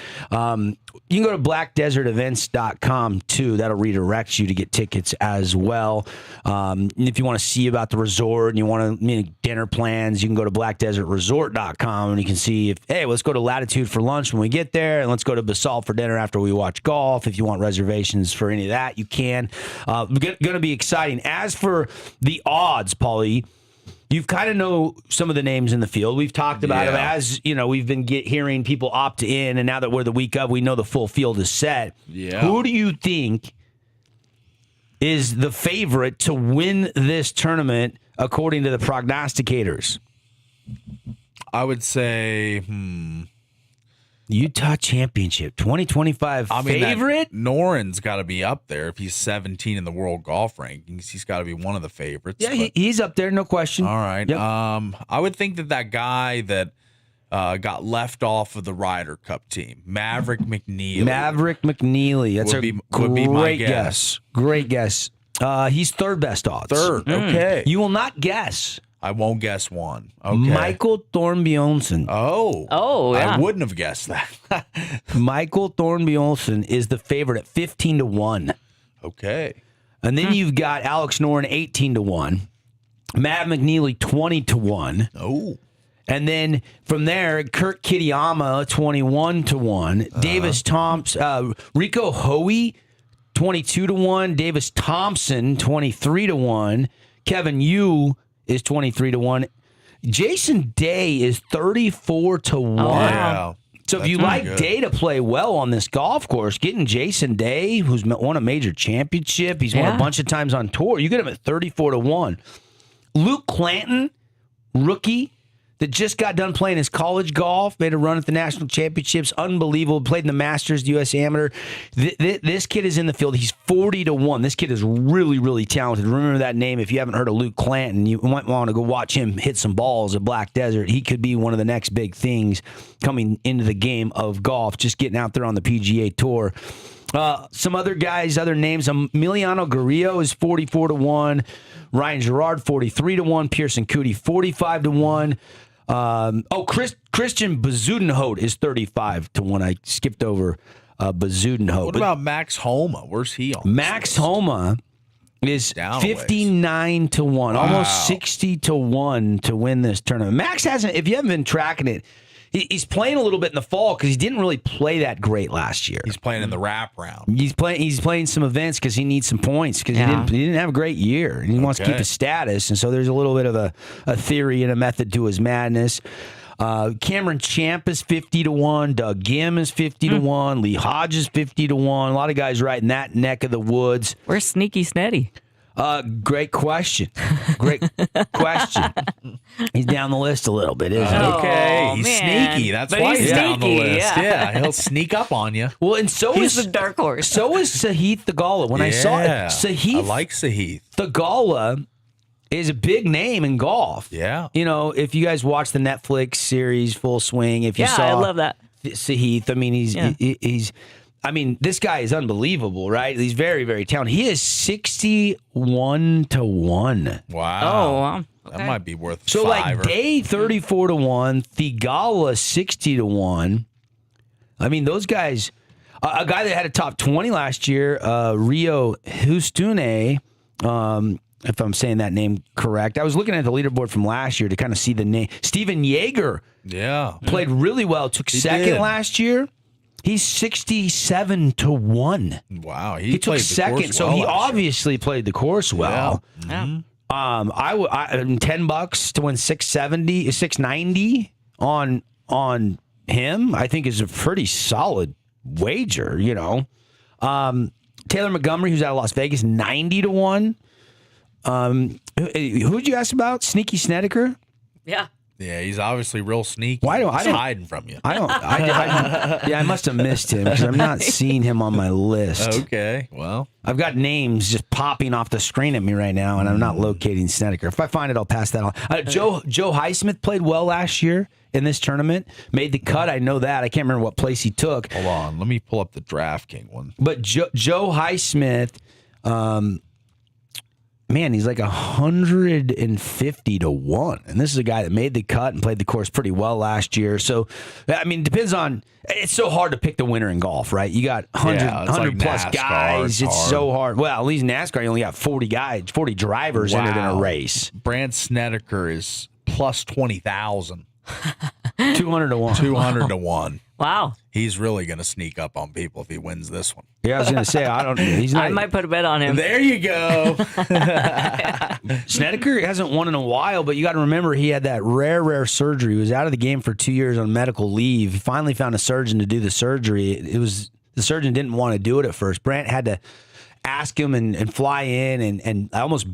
You can go to blackdesertevents.com too. That'll redirect you to get tickets as well. If you want to see about the resort and you want to dinner plans, you can go to blackdesertresort.com and you can see let's go to Latitude for lunch when we get there, and let's go to Basalt for dinner after we watch golf. If you want reservations for any of that, you can. Going to be exciting. As for the odds, Paulie, you kind of know some of the names in the field. We've talked about them as, we've been hearing people opt in, and now that we're the week of, we know the full field is set. Yeah. Who do you think is the favorite to win this tournament according to the prognosticators? I would say, Utah Championship 2025 favorite? Noren's got to be up there. If he's 17 in the world golf rankings, he's got to be one of the favorites. Yeah, he's up there, no question. All right. Yep. I would think that guy that got left off of the Ryder Cup team, Maverick McNeely. That's would be great my guess. Great guess. He's third best odds. Third. Okay. You will not guess. I won't guess one. Okay. Michael Thornbjornsson. Oh, yeah. I wouldn't have guessed that. Michael Thornbjornsson is the favorite at 15-1. Okay. And then you've got Alex Noren 18-1. Matt McNeely 20-1. Oh. And then from there, Kurt Kitayama 21-1. Davis Thompson, Rico Hoey 22-1. Davis Thompson 23-1. Kevin Yu is 23-1. Jason Day is 34-1. Oh, wow. Yeah. So if you like good. Day to play well on this golf course, getting Jason Day, who's won a major championship, he's won a bunch of times on tour, you get him at 34-1. Luke Clanton, rookie, that just got done playing his college golf, made a run at the national championships, unbelievable, played in the Masters, the U.S. Amateur. This kid is in the field. He's 40-1. This kid is really, really talented. Remember that name. If you haven't heard of Luke Clanton, you might want to go watch him hit some balls at Black Desert. He could be one of the next big things coming into the game of golf, just getting out there on the PGA Tour. Some other guys, other names. Emiliano Grillo is 44-1. Ryan Gerard, 43-1. Pearson Cootie, 45-1. Christian Bezuidenhout is 35-1. I skipped over Bezuidenhout. What about Max Homa? Where's he on? Max Homa is 59-1, almost 60-1 to win this tournament. Max hasn't, if you haven't been tracking it, he's playing a little bit in the fall because he didn't really play that great last year. He's playing in the wrap round. He's playing some events because he needs some points because he didn't have a great year and he wants to keep his status. And so there's a little bit of a theory and a method to his madness. Cameron Champ is 50-1. Doug Gim is 50-1. Lee Hodge is 50-1. A lot of guys right in that neck of the woods. Where's Sneaky Sneddy? Great question. Great question. He's down the list a little bit, isn't he? Okay, he's man. sneaky. That's But why he's he's down the sneaky, list. yeah. He'll sneak up on you. Well, and so He's is the dark horse. So is Sahith Theegala. When I saw it, Sahith, I like Sahith. Theegala is a big name in golf. Yeah. You know, if you guys watch the Netflix series Full Swing, if you saw I love that. Sahith, I mean, he's I mean, this guy is unbelievable, right? He's very, very talented. He is 61-1. Wow. Oh, wow. Okay. That might be worth So five. like Day 34-1, Theegala 60-1. I mean, those guys. A guy that had a top 20 last year, Rio Hustune. If I'm saying that name correct, I was looking at the leaderboard from last year to kind of see the name. Steven Yeager played really well. Took second last year. He's 67-1. Wow, he took second, so he obviously played the course well. Yeah. $10 to win 690 on him, I think is a pretty solid wager. You know, Taylor Montgomery, who's out of Las Vegas, 90-1. Who'd you ask about? Sneaky Snedeker? Yeah. Yeah, he's obviously real sneaky. Why don't I He's don't hiding from you? I must have missed him because I'm not seeing him on my list. Okay, well, I've got names just popping off the screen at me right now, and I'm not locating Snedeker. If I find it, I'll pass that on. Joe Highsmith played well last year in this tournament. Made the cut. I know that. I can't remember what place he took. Hold on. Let me pull up the DraftKings one. But Joe Highsmith, man, he's like 150 to 1. And this is a guy that made the cut and played the course pretty well last year. So, I mean, it depends on, it's so hard to pick the winner in golf, right? You got 100 plus NASCAR, guys. It's so hard. Well, at least NASCAR, you only got 40 guys, 40 drivers entered in a race. Brant Snedeker is plus 20,000. 200 to 1. 200 to 1. Wow. He's really going to sneak up on people if he wins this one. Yeah, I was going to say, he's not. I might put a bet on him. There you go. Snedeker hasn't won in a while, but you got to remember he had that rare surgery. He was out of the game for 2 years on medical leave. He finally found a surgeon to do the surgery. The surgeon didn't want to do it at first. Brant had to ask him and fly in, and I almost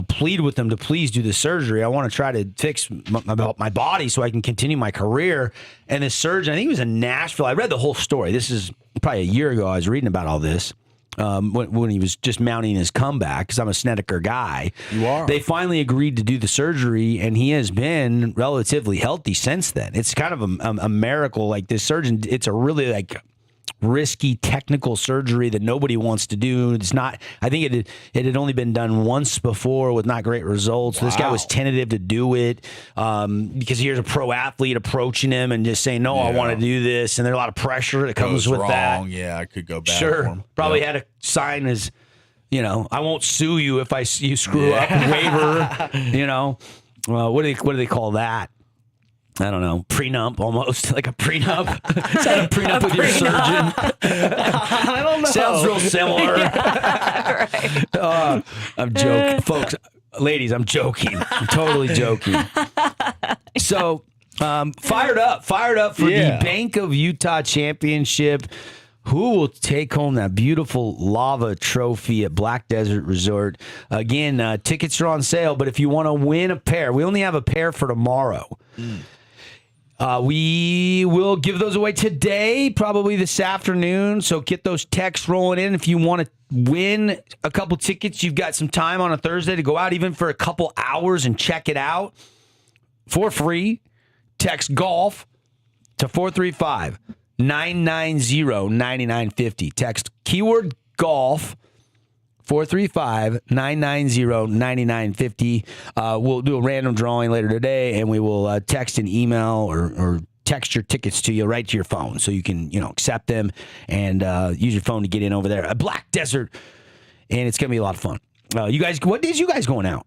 plead with him to please do the surgery. I want to try to fix my body so I can continue my career. And this surgeon, I think he was in Nashville. I read the whole story. This is probably a year ago. I was reading about all this when he was just mounting his comeback, because I'm a Snedeker guy. You are. They finally agreed to do the surgery, and he has been relatively healthy since then. It's kind of a miracle. Like this surgeon, it's a really risky technical surgery that nobody wants to do. It's not. I think it had only been done once before with not great results. Wow. This guy was tentative to do it because here's a pro athlete approaching him and just saying, "No, I want to do this," and there's a lot of pressure that comes with that. Yeah, I could go back. Sure, for him. probably had a sign as, I won't sue you if you screw up. Waiver. What do they call that? I don't know, prenup almost, like a prenup. Is that a prenup with your surgeon? I don't know. Sounds real similar. Right. I'm joking. Folks, ladies, I'm joking. I'm totally joking. So, fired up for the Bank of Utah Championship. Who will take home that beautiful lava trophy at Black Desert Resort? Again, tickets are on sale, but if you want to win a pair, we only have a pair for tomorrow. We will give those away today, probably this afternoon. So get those texts rolling in. If you want to win a couple tickets, you've got some time on a Thursday to go out even for a couple hours and check it out for free. Text golf to 435-990-9950. Text keyword golf 435-990-9950. We'll do a random drawing later today, and we will text an email or text your tickets to you right to your phone, so you can accept them and use your phone to get in over there at Black Desert, and it's gonna be a lot of fun. You guys, what days you guys going out?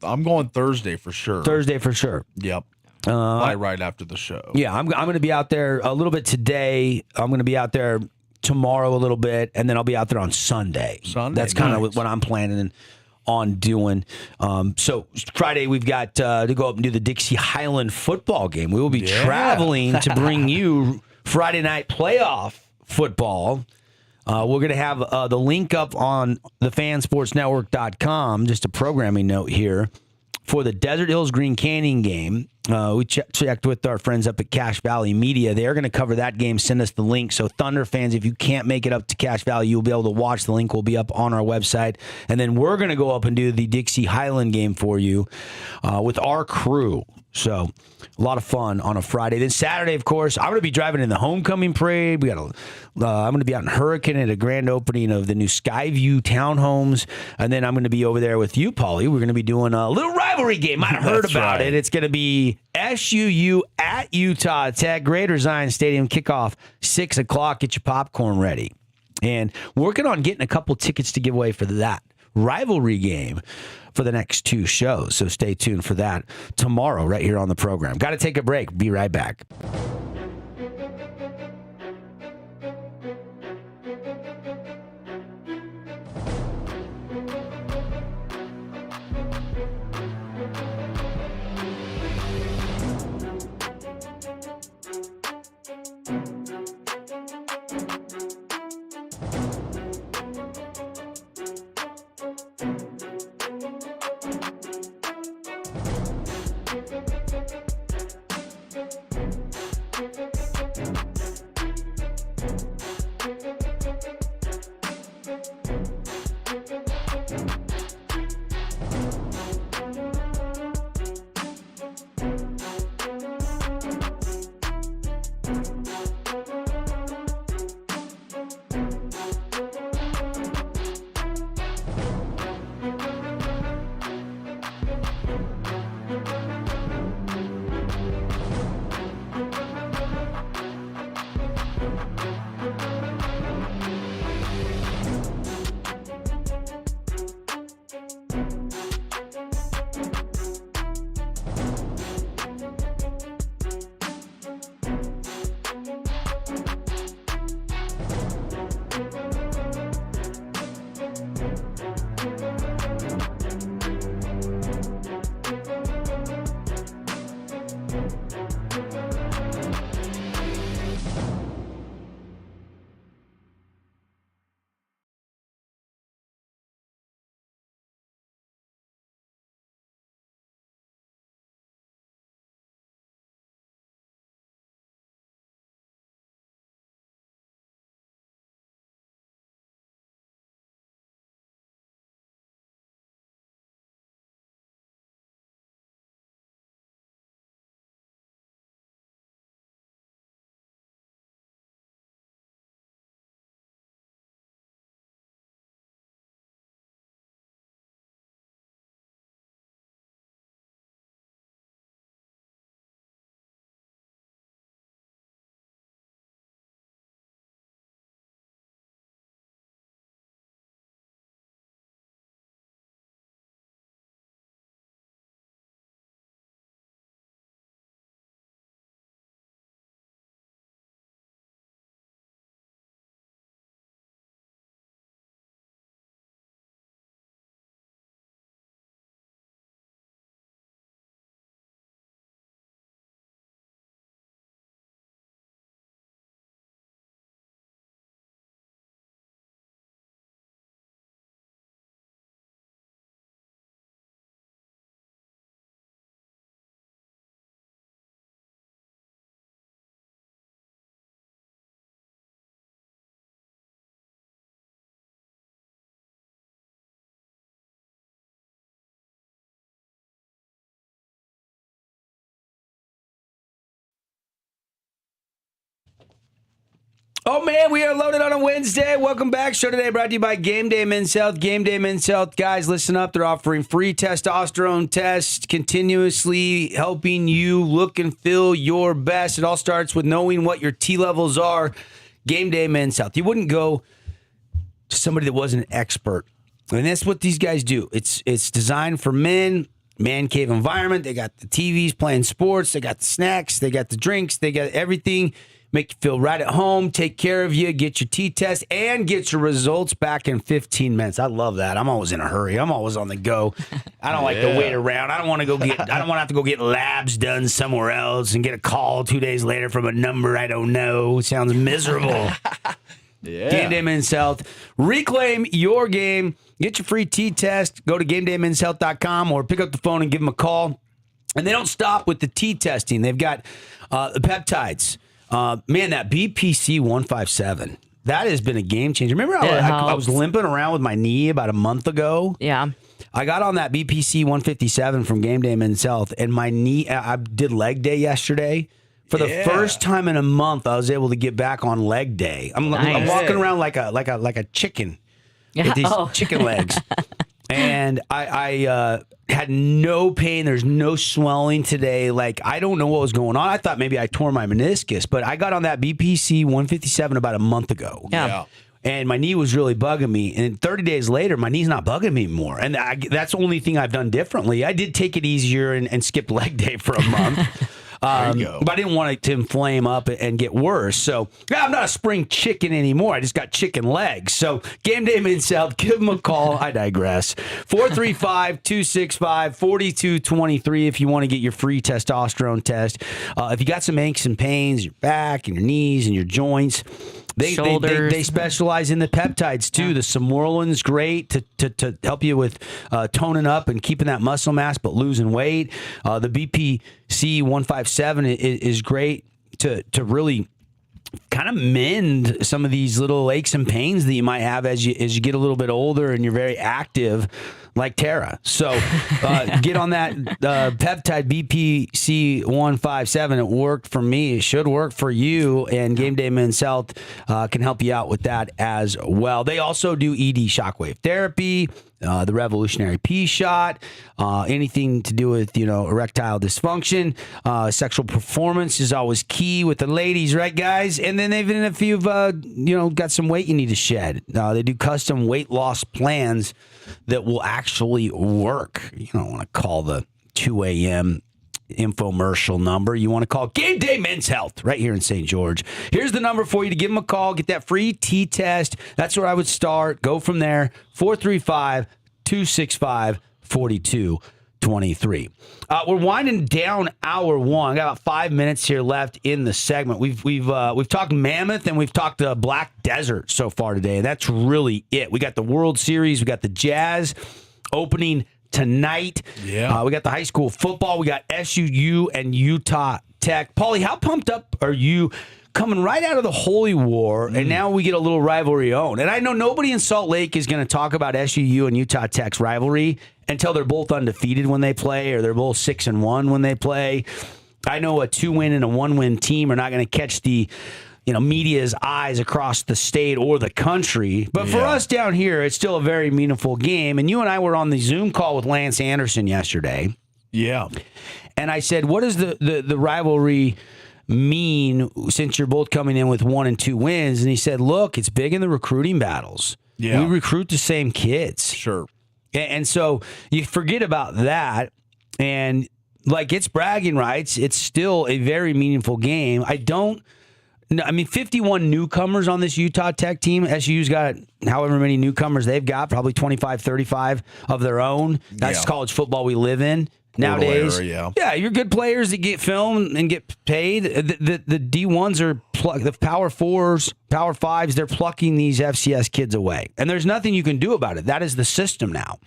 I'm going Thursday for sure. Thursday for sure. Yep. Right after the show. Yeah, I'm going to be out there a little bit today. I'm going to be out there tomorrow a little bit, and then I'll be out there on Sunday. That's kind of what I'm planning on doing. So Friday we've got to go up and do the Dixie Highland football game. We will be traveling to bring you Friday night playoff football. We're going to have the link up on the fansportsnetwork.com, just a programming note here, for the Desert Hills Green Canyon game. We checked with our friends up at Cache Valley Media. They're going to cover that game. Send us the link. So Thunder fans, if you can't make it up to Cache Valley, you'll be able to watch. The link will be up on our website. And then we're going to go up and do the Dixie Highland game for you with our crew. So a lot of fun on a Friday. Then Saturday, of course, I'm going to be driving in the homecoming parade. I'm going to be out in Hurricane at a grand opening of the new Skyview townhomes. And then I'm going to be over there with you, Paulie. We're going to be doing a little rivalry game. Might have heard about it. It's going to be SUU at Utah Tech. Greater Zion Stadium kickoff 6 o'clock. Get your popcorn ready. And working on getting a couple tickets to give away for that rivalry game for the next two shows. So stay tuned for that tomorrow right here on the program. Got to take a break. Be right back. Oh, man, we are loaded on a Wednesday. Welcome back. Show today brought to you by Game Day Men's Health. Game Day Men's Health. Guys, listen up. They're offering free testosterone tests, continuously helping you look and feel your best. It all starts with knowing what your T levels are. Game Day Men's Health. You wouldn't go to somebody that wasn't an expert. And that's what these guys do. It's designed for men, man cave environment. They got the TVs playing sports. They got the snacks. They got the drinks. They got everything. Make you feel right at home, take care of you, get your T-test, and get your results back in 15 minutes. I love that. I'm always in a hurry. I'm always on the go. I don't like to wait around. I don't want to have to go get labs done somewhere else and get a call 2 days later from a number I don't know. It sounds miserable. Game Day Men's Health. Reclaim your game. Get your free T-test. Go to GameDayMen'sHealth.com or pick up the phone and give them a call. And they don't stop with the T-testing. They've got the peptides. Man, that BPC 157, that has been a game changer. Remember I was limping around with my knee about a month ago? Yeah. I got on that BPC 157 from Game Day Men's Health, and my knee, I did leg day yesterday. For the first time in a month, I was able to get back on leg day. I'm walking around like a chicken with these chicken legs. And I had no pain. There's no swelling today. Like, I don't know what was going on. I thought maybe I tore my meniscus, but I got on that BPC 157 about a month ago. Yeah. And my knee was really bugging me. And 30 days later, my knee's not bugging me anymore. And that's the only thing I've done differently. I did take it easier and skip leg day for a month. But I didn't want it to inflame up and get worse. So I'm not a spring chicken anymore. I just got chicken legs. So Game Day Men's Health, give them a call. I digress. 435-265-4223 if you want to get your free testosterone test. If you got some aches and pains, your back and your knees and your joints, they specialize in the peptides too. The Samorlin's great to help you with toning up and keeping that muscle mass, but losing weight. The BPC 157 is great to really kind of mend some of these little aches and pains that you might have as you get a little bit older and you're very active, like Tara. So get on that peptide BPC 157. It worked for me. It should work for you. And Game Day Men's Health can help you out with that as well. They also do ED shockwave therapy, the revolutionary P shot, anything to do with, erectile dysfunction. Sexual performance is always key with the ladies, right, guys? And then even if you've, got some weight you need to shed, they do custom weight loss plans that will actually work. You don't want to call the 2 a.m. infomercial number. You want to call Game Day Men's Health right here in St. George. Here's the number for you to give them a call. Get that free T-test. That's where I would start. Go from there. 435-265-4223. We're winding down hour one. Got about 5 minutes here left in the segment. We've talked Mammoth and we've talked Black Desert so far today. That's really it. We got the World Series. We got the Jazz opening tonight. Yeah. We got the high school football. We got SUU and Utah Tech. Paulie, how pumped up are you coming right out of the Holy War, and now we get a little rivalry on? And I know nobody in Salt Lake is going to talk about SUU and Utah Tech's rivalry until they're both undefeated when they play, or they're both 6-1 when they play. I know a 2-win and a 1-win team are not going to catch the media's eyes across the state or the country. But for us down here, it's still a very meaningful game. And you and I were on the Zoom call with Lance Anderson yesterday. Yeah. And I said, what does the rivalry mean since you're both coming in with 1 and 2 wins? And he said, look, it's big in the recruiting battles. Yeah. We recruit the same kids. Sure. And so you forget about that. And it's bragging rights. It's still a very meaningful game. 51 newcomers on this Utah Tech team. SU's got however many newcomers they've got, probably 25, 35 of their own. That's college football we live in nowadays. Yeah, you're good players that get filmed and get paid. The D1s are the Power 4s, Power 5s, they're plucking these FCS kids away. And there's nothing you can do about it. That is the system now.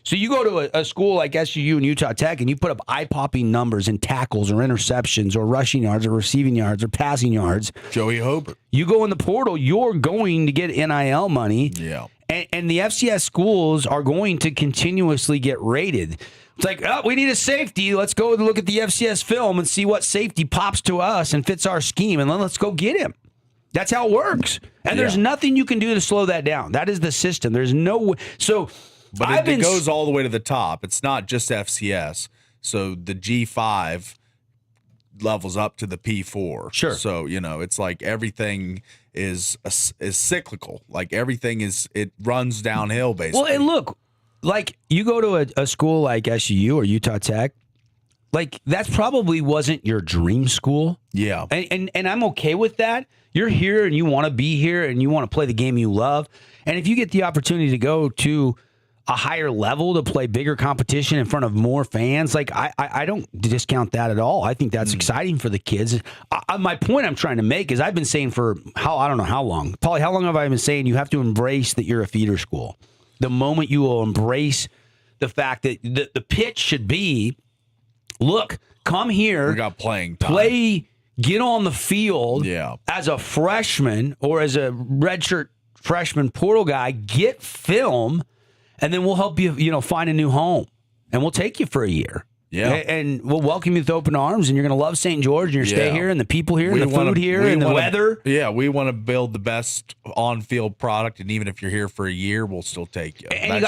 So you go to a school like SUU and Utah Tech and you put up eye-popping numbers in tackles or interceptions or rushing yards or receiving yards or passing yards. Joey Hobart. You go in the portal, you're going to get NIL money. Yeah. And the FCS schools are going to continuously get rated. It's like, oh, we need a safety. Let's go look at the FCS film and see what safety pops to us and fits our scheme, and then let's go get him. That's how it works. And there's nothing you can do to slow that down. That is the system. There's no so But it goes all the way to the top. It's not just FCS. So the G5 levels up to the P4. Sure. So, it's like everything is cyclical. Like everything it runs downhill basically. Well, and look, like you go to a school like SUU or Utah Tech, like that's probably wasn't your dream school. Yeah. And I'm okay with that. You're here and you want to be here and you want to play the game you love. And if you get the opportunity to go to a higher level to play bigger competition in front of more fans, like I don't discount that at all. I think that's exciting for the kids. My point I'm trying to make is I've been saying for I don't know how long. Paulie, how long have I been saying you have to embrace that you're a feeder school? The moment you will embrace the fact that the pitch should be, look, come here. We got playing time. Play, get on the field Yeah. as a freshman or as a redshirt freshman portal guy, get film, and then we'll help you, find a new home. And we'll take you for a year. Yeah. And we'll welcome you with open arms, and you're going to love St. George, and you're stay here, and the people here, and the food here, and the weather. Yeah, we want to build the best on-field product, and even if you're here for a year, we'll still take you. And you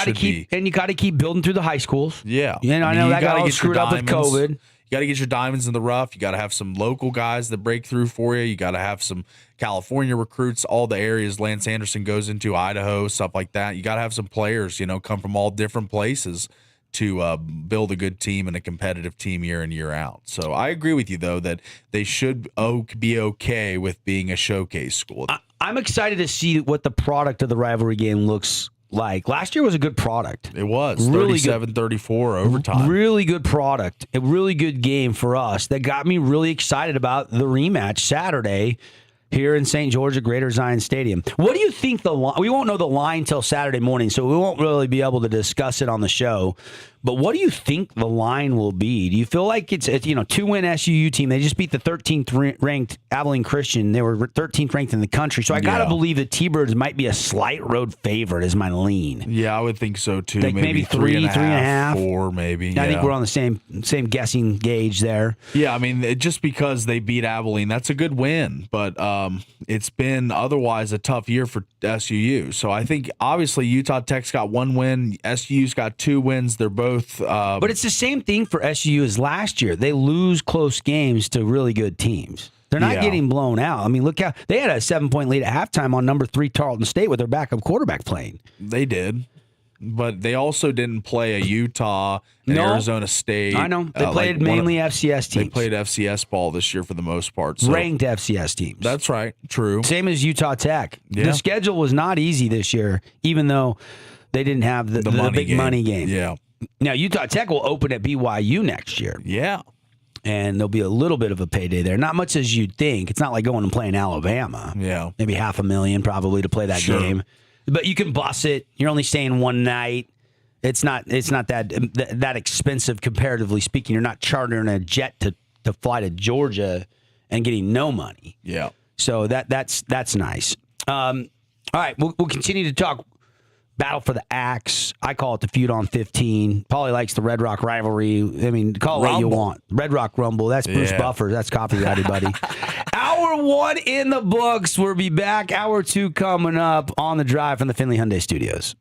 got to keep building through the high schools. Yeah. I know that got all screwed up with COVID. You got to get your diamonds in the rough. You got to have some local guys that break through for you. You got to have some California recruits, all the areas Lance Anderson goes into, Idaho, stuff like that. You got to have some players, come from all different places to build a good team and a competitive team year in, year out. So I agree with you, though, that they should be okay with being a showcase school. I'm excited to see what the product of the rivalry game looks like. Last year was a good product. It was really 37-34 overtime. Really good product. A really good game for us that got me really excited about the rematch Saturday here in St. George at Greater Zion Stadium. What do you think we won't know the line till Saturday morning, so we won't really be able to discuss it on the show. But what do you think the line will be? Do you feel like it's 2-win SUU team? They just beat the 13th ranked Abilene Christian. They were 13th ranked in the country. So I got to believe the T-Birds might be a slight road favorite is my lean. Yeah, I would think so too. Like maybe 3.5, 4 maybe. I think we're on the same guessing gauge there. Yeah, I mean, just because they beat Abilene, that's a good win. But it's been otherwise a tough year for SUU. So I think obviously Utah Tech's got 1 win. SUU's got 2 wins. They're both. But it's the same thing for SUU as last year. They lose close games to really good teams. They're not getting blown out. I mean, look how they had a 7-point lead at halftime on number 3 Tarleton State with their backup quarterback playing. They did. But they also didn't play a Utah and Arizona State. I know. They played mainly FCS teams. They played FCS ball this year for the most part. So. Ranked FCS teams. That's right. True. Same as Utah Tech. Yeah. The schedule was not easy this year, even though they didn't have the big money game. Yeah. Now, Utah Tech will open at BYU next year. Yeah. And there'll be a little bit of a payday there. Not much as you'd think. It's not like going and playing Alabama. Yeah. Maybe $500,000 probably to play that game. But you can bus it. You're only staying one night. It's not that expensive comparatively speaking. You're not chartering a jet to fly to Georgia and getting no money. Yeah. So that's nice. All right, we'll continue to talk battle for the axe. I call it the feud on 15. Paulie likes the Red Rock rivalry. I mean, call it what you want. Red Rock Rumble. That's Bruce Buffer. That's copyrighted, buddy. Hour 1 in the books. We'll be back. Hour 2 coming up on the drive from the Finley Hyundai Studios.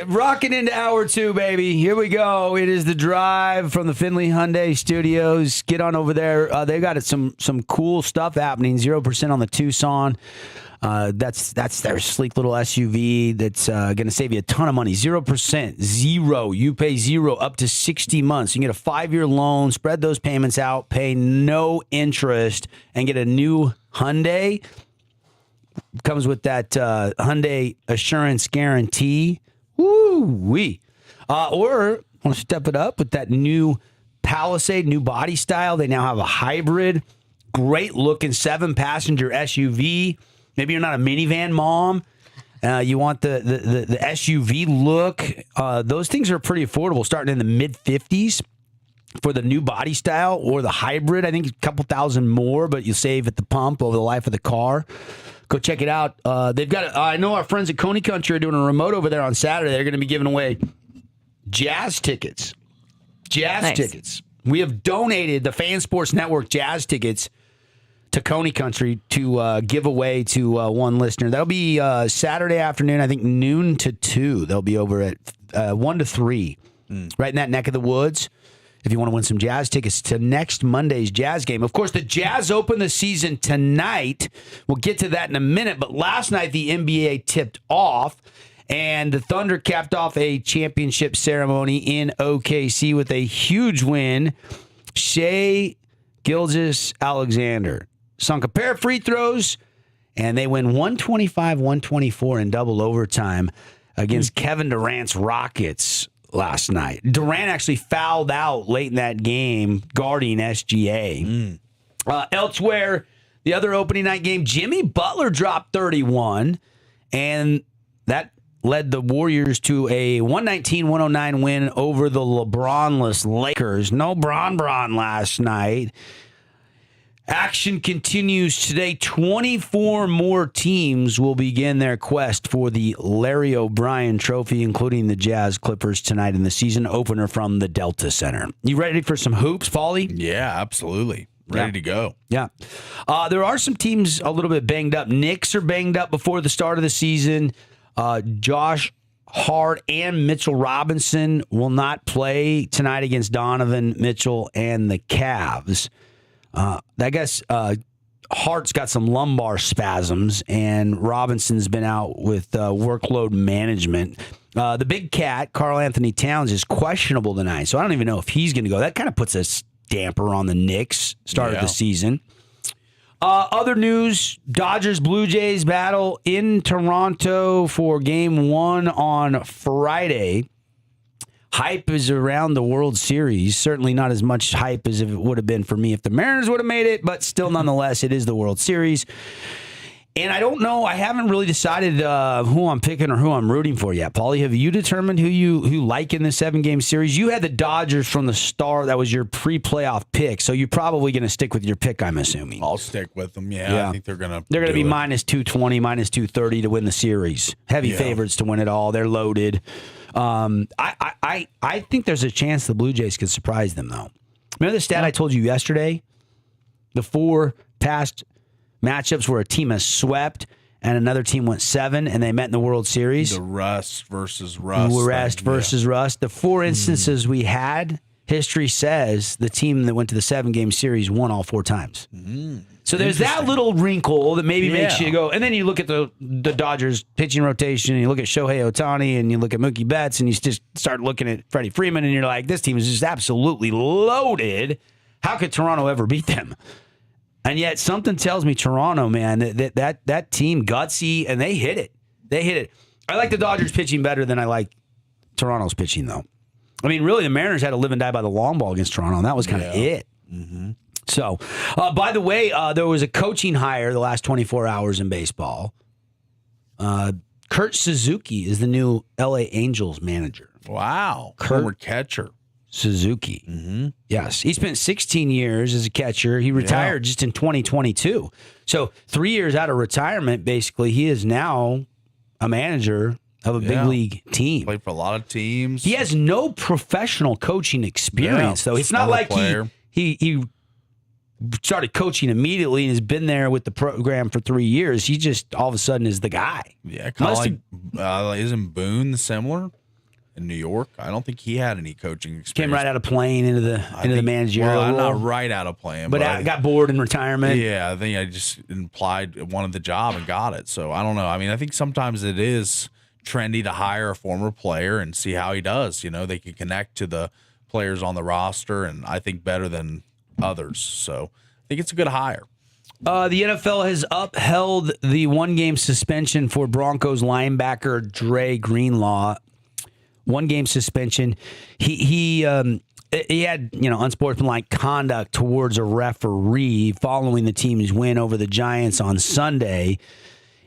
Rocking into hour 2, baby. Here we go. It is the drive from the Finley Hyundai Studios. Get on over there. They got some cool stuff happening. 0% on the Tucson. That's their sleek little SUV that's going to save you a ton of money. 0%, zero. You pay zero up to 60 months. You can get a 5-year loan, spread those payments out, pay no interest, and get a new Hyundai. Comes with that Hyundai Assurance Guarantee. Woo-wee. Or want to step it up with that new Palisade, new body style. They now have a hybrid, great-looking 7-passenger SUV. Maybe you're not a minivan mom. You want the SUV look. Those things are pretty affordable, starting in the mid-50s for the new body style or the hybrid. I think a couple thousand more, but you save at the pump over the life of the car. Go check it out. They've got. I know our friends at Coney Country are doing a remote over there on Saturday. They're going to be giving away jazz tickets. Jazz tickets. We have donated the Fan Sports Network jazz tickets to Coney Country to give away to one listener. That'll be Saturday afternoon, I think noon to 2. They'll be over at 1 to 3, right in that neck of the woods. If you want to win some jazz tickets to next Monday's jazz game. Of course, the Jazz open the season tonight. We'll get to that in a minute. But last night, the NBA tipped off, and the Thunder capped off a championship ceremony in OKC with a huge win. Shai Gilgeous-Alexander sunk a pair of free throws, and they win 125-124 in double overtime against Kevin Durant's Rockets last night. Durant actually fouled out late in that game guarding SGA. Elsewhere, the other opening night game, Jimmy Butler dropped 31, and that led the Warriors to a 119-109 win over the LeBron-less Lakers. No Bron last night. Action continues today. 24 more teams will begin their quest for the Larry O'Brien Trophy, including the Jazz Clippers tonight in the season opener from the Delta Center. You ready for some hoops, Paulie? Yeah, absolutely. Ready to go. Yeah. There are some teams a little bit banged up. Knicks are banged up before the start of the season. Josh Hart and Mitchell Robinson will not play tonight against Donovan Mitchell and the Cavs. I guess Hart's got some lumbar spasms, and Robinson's been out with workload management. The big cat, Karl Anthony Towns, is questionable tonight, so I don't even know if he's going to go. That kind of puts a damper on the Knicks start of the season. Other news, Dodgers-Blue Jays battle in Toronto for Game 1 on Friday. Hype is around the World Series. Certainly not as much hype as if it would have been for me if the Mariners would have made it, but still, nonetheless, it is the World Series. And I don't know. I haven't really decided who I'm picking or who I'm rooting for yet. Paulie, have you determined who you like in the 7-game series? You had the Dodgers from the start. That was your pre-playoff pick, so you're probably going to stick with your pick, I'm assuming. I'll stick with them. Yeah. I think they're going to. They're going to be minus 220, minus 230 to win the series. Heavy favorites to win it all. They're loaded. I think there's a chance the Blue Jays could surprise them, though. Remember the stat I told you yesterday? The 4 past matchups where a team has swept and another team went 7 and they met in the World Series. The Rust versus Rust. Rust. The 4 instances we had, history says the team that went to the 7-game series won all 4 times. So there's that little wrinkle that maybe makes you go, and then you look at the Dodgers pitching rotation, and you look at Shohei Ohtani, and you look at Mookie Betts, and you just start looking at Freddie Freeman, and you're like, this team is just absolutely loaded. How could Toronto ever beat them? And yet something tells me Toronto, man, that team gutsy, and they hit it. I like the Dodgers pitching better than I like Toronto's pitching, though. I mean, really, the Mariners had to live and die by the long ball against Toronto, and that was kind of it. So, by the way, there was a coaching hire the last 24 hours in baseball. Kurt Suzuki is the new LA Angels manager. Wow. Former catcher. Suzuki. Yes. He spent 16 years as a catcher. He retired just in 2022. So 3 years out of retirement, basically, he is now a manager of a big league team. Played for a lot of teams. He has no professional coaching experience, though. It's not like he started coaching immediately and has been there with the program for 3 years. He just all of a sudden is the guy. Yeah, kind of like, isn't Boone similar? in New York. I don't think he had any coaching experience. Came right out of playing into the managerial Well, role. not right out of playing, but I got bored in retirement. Yeah, I think I just wanted the job and got it. So I don't know. I mean, I think sometimes it is trendy to hire a former player and see how he does. They can connect to the players on the roster, and I think better than others. So I think it's a good hire. The NFL has upheld the 1-game suspension for Broncos linebacker Dre Greenlaw. 1-game suspension. He had unsportsmanlike conduct towards a referee following the team's win over the Giants on Sunday,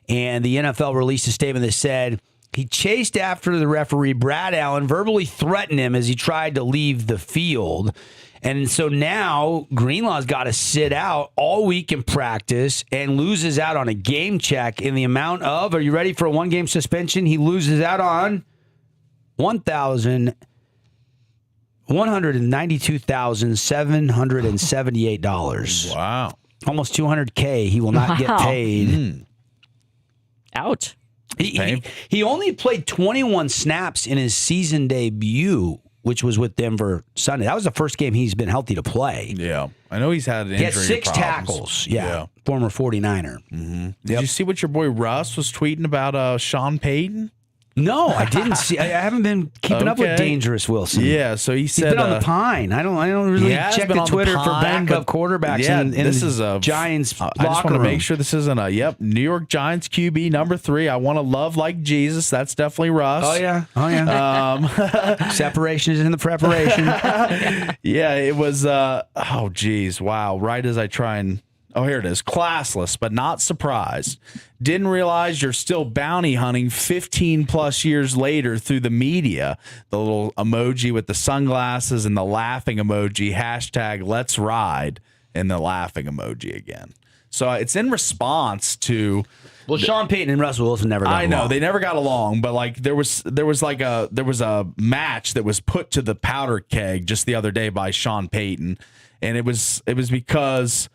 and the NFL released a statement that said he chased after the referee Brad Allen, verbally threatened him as he tried to leave the field. And so now Greenlaw's got to sit out all week in practice and loses out on a game check in the amount of, are you ready for a 1-game suspension? He loses out on $192,778. Wow. Almost $200K he will not get paid. Ouch. He only played 21 snaps in his season debut, which was with Denver Sunday. That was the first game he's been healthy to play. Yeah. I know he's had injury He had 6 problems. tackles. Yeah. Former 49er. Mm-hmm. Did you see what your boy Russ was tweeting about Sean Payton? No, I didn't see. I haven't been keeping up with Dangerous Wilson. Yeah, so he said he's been on the Pine. I don't really check the Twitter for backup quarterbacks. Yeah, this is a Giants. I just want to make sure this isn't a New York Giants QB number 3. I want to love like Jesus. That's definitely Russ. Oh yeah. Separation is in the preparation. Yeah, it was. Oh geez, wow! Right as I try and. Oh, here it is. Classless, but not surprised. Didn't realize you're still bounty hunting 15 plus years later through the media. The little emoji with the sunglasses and the laughing emoji, hashtag let's ride, and the laughing emoji again. So it's in response to. Well, Sean Payton and Russell Wilson never got along. I know they never got along, but like there was a match that was put to the powder keg just the other day by Sean Payton, and it was because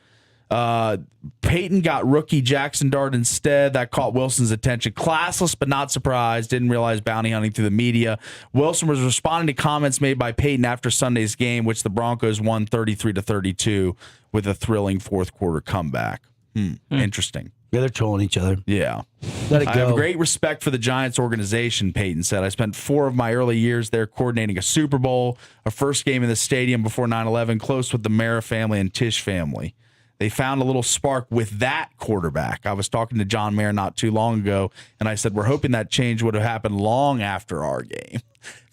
Peyton got rookie Jackson Dart instead. That caught Wilson's attention. Classless, but not surprised. Didn't realize bounty hunting through the media. Wilson was responding to comments made by Peyton after Sunday's game, which the Broncos won 33-32 with a thrilling fourth quarter comeback. Interesting. Yeah, they're trolling each other. Yeah. Let it go. I have great respect for the Giants organization, Peyton said. I spent 4 of my early years there coordinating a Super Bowl, a first game in the stadium before 9/11, close with the Mara family and Tisch family. They found a little spark with that quarterback. I was talking to John Mayer not too long ago, and I said, we're hoping that change would have happened long after our game,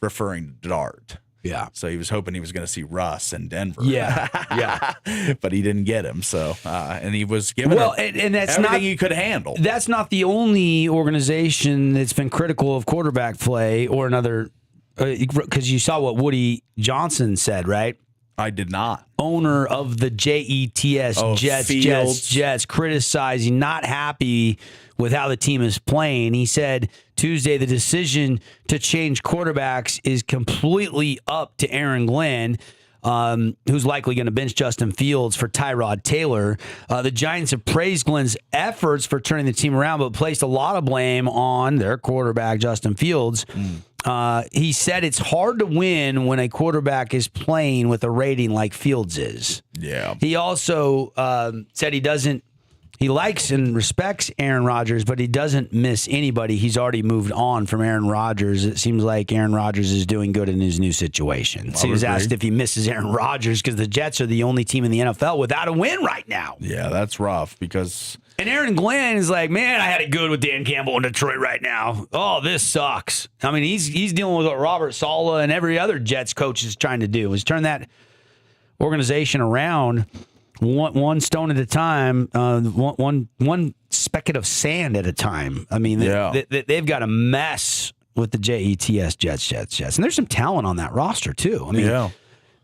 referring to Dart. Yeah. So he was hoping he was going to see Russ in Denver. Yeah. But he didn't get him. So, and he was given and that's everything not, he could handle. That's not the only organization that's been critical of quarterback play or another, because you saw what Woody Johnson said, right? I did not. Owner of the Jets, Jets, criticizing, not happy with how the team is playing. He said Tuesday the decision to change quarterbacks is completely up to Aaron Glenn, who's likely going to bench Justin Fields for Tyrod Taylor. The Giants have praised Glenn's efforts for turning the team around, but placed a lot of blame on their quarterback, Justin Fields. He said it's hard to win when a quarterback is playing with a rating like Fields is. Yeah. He also said he likes and respects Aaron Rodgers, but he doesn't miss anybody. He's already moved on from Aaron Rodgers. It seems like Aaron Rodgers is doing good in his new situation. So he was asked if he misses Aaron Rodgers because the Jets are the only team in the NFL without a win right now. Yeah, that's rough because... And Aaron Glenn is like, man, I had it good with Dan Campbell in Detroit right now. Oh, this sucks. I mean, he's dealing with what Robert Saleh and every other Jets coach is trying to do, is turn that organization around one stone at a time, one specket of sand at a time. I mean, they've got a mess with the Jets. And there's some talent on that roster, too. I mean,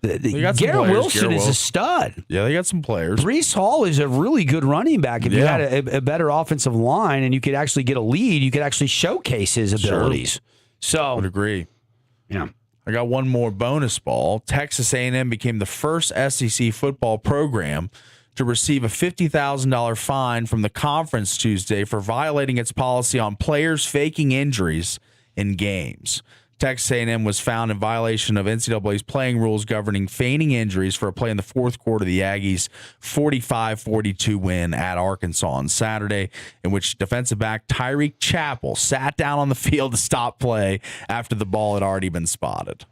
Garrett Wilson is a stud. Yeah, they got some players. Breece Hall is a really good running back. If you had a better offensive line and you could actually get a lead, you could actually showcase his abilities. So I would agree. Yeah. I got one more bonus ball. Texas A&M became the first SEC football program to receive a $50,000 fine from the conference Tuesday for violating its policy on players faking injuries in games. Texas A&M was found in violation of NCAA's playing rules governing feigning injuries for a play in the fourth quarter of the Aggies' 45-42 win at Arkansas on Saturday, in which defensive back Tyreek Chappell sat down on the field to stop play after the ball had already been spotted.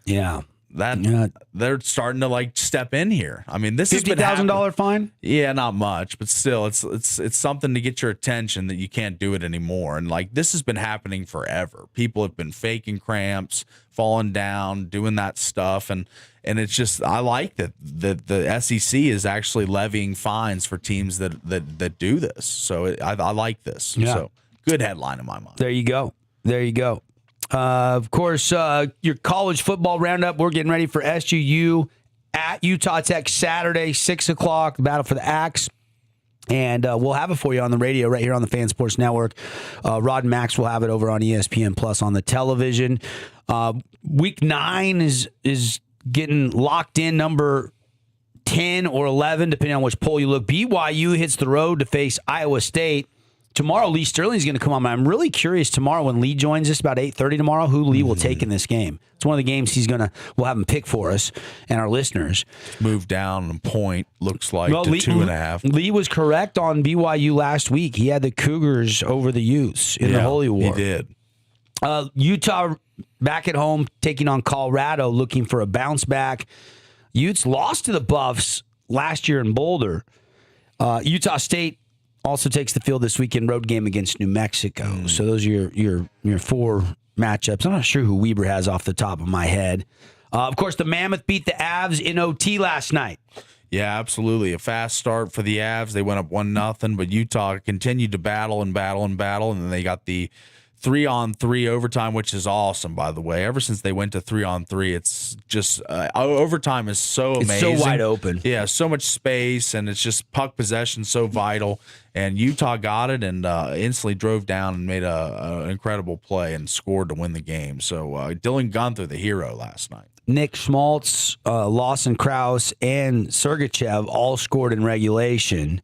Yeah. They're starting to like step in here. I mean, this has been $50,000 fine. Yeah, not much, but still, it's something to get your attention that you can't do it anymore. And like this has been happening forever. People have been faking cramps, falling down, doing that stuff, and it's just I like that the SEC is actually levying fines for teams that do this. So I like this. Yeah. So good headline in my mind. There you go. Of course, your college football roundup. We're getting ready for SUU at Utah Tech Saturday, 6 o'clock, the battle for the Axe. And we'll have it for you on the radio right here on the Fan Sports Network. Rod and Max will have it over on ESPN Plus on the television. Week 9 is getting locked in, number 10 or 11, depending on which poll you look. BYU hits the road to face Iowa State. Tomorrow, Lee Sterling's going to come on. I'm really curious tomorrow when Lee joins us about 8:30 tomorrow, who Lee will take in this game. It's one of the games we'll have him pick for us and our listeners. Move down and point, looks like, to Lee, 2.5. Lee was correct on BYU last week. He had the Cougars over the Utes in the Holy War. He did. Utah back at home taking on Colorado, looking for a bounce back. Utes lost to the Buffs last year in Boulder. Utah State also takes the field this weekend, road game against New Mexico. So those are your 4 matchups. I'm not sure who Weber has off the top of my head. Of course, the Mammoth beat the Avs in OT last night. Yeah, absolutely. A fast start for the Avs. They went up 1-0, but Utah continued to battle, and then they got the 3-on-3 overtime, which is awesome, by the way. Ever since they went to 3-on-3, it's just overtime is so amazing. It's so wide open. Yeah, so much space, and it's just puck possession so vital. And Utah got it and instantly drove down and made an incredible play and scored to win the game. So Dylan Gunther, the hero last night. Nick Schmaltz, Lawson Krause, and Sergachev all scored in regulation.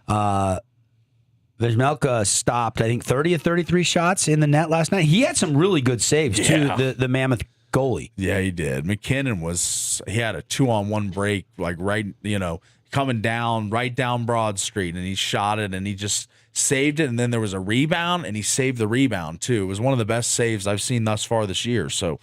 Vizmelka stopped, I think, 30 of 33 shots in the net last night. He had some really good saves, too, the Mammoth goalie. Yeah, he did. McKinnon he had a 2-on-1 break, like coming down, right down Broad Street, and he shot it, and he just saved it, and then there was a rebound, and he saved the rebound, too. It was one of the best saves I've seen thus far this year. So,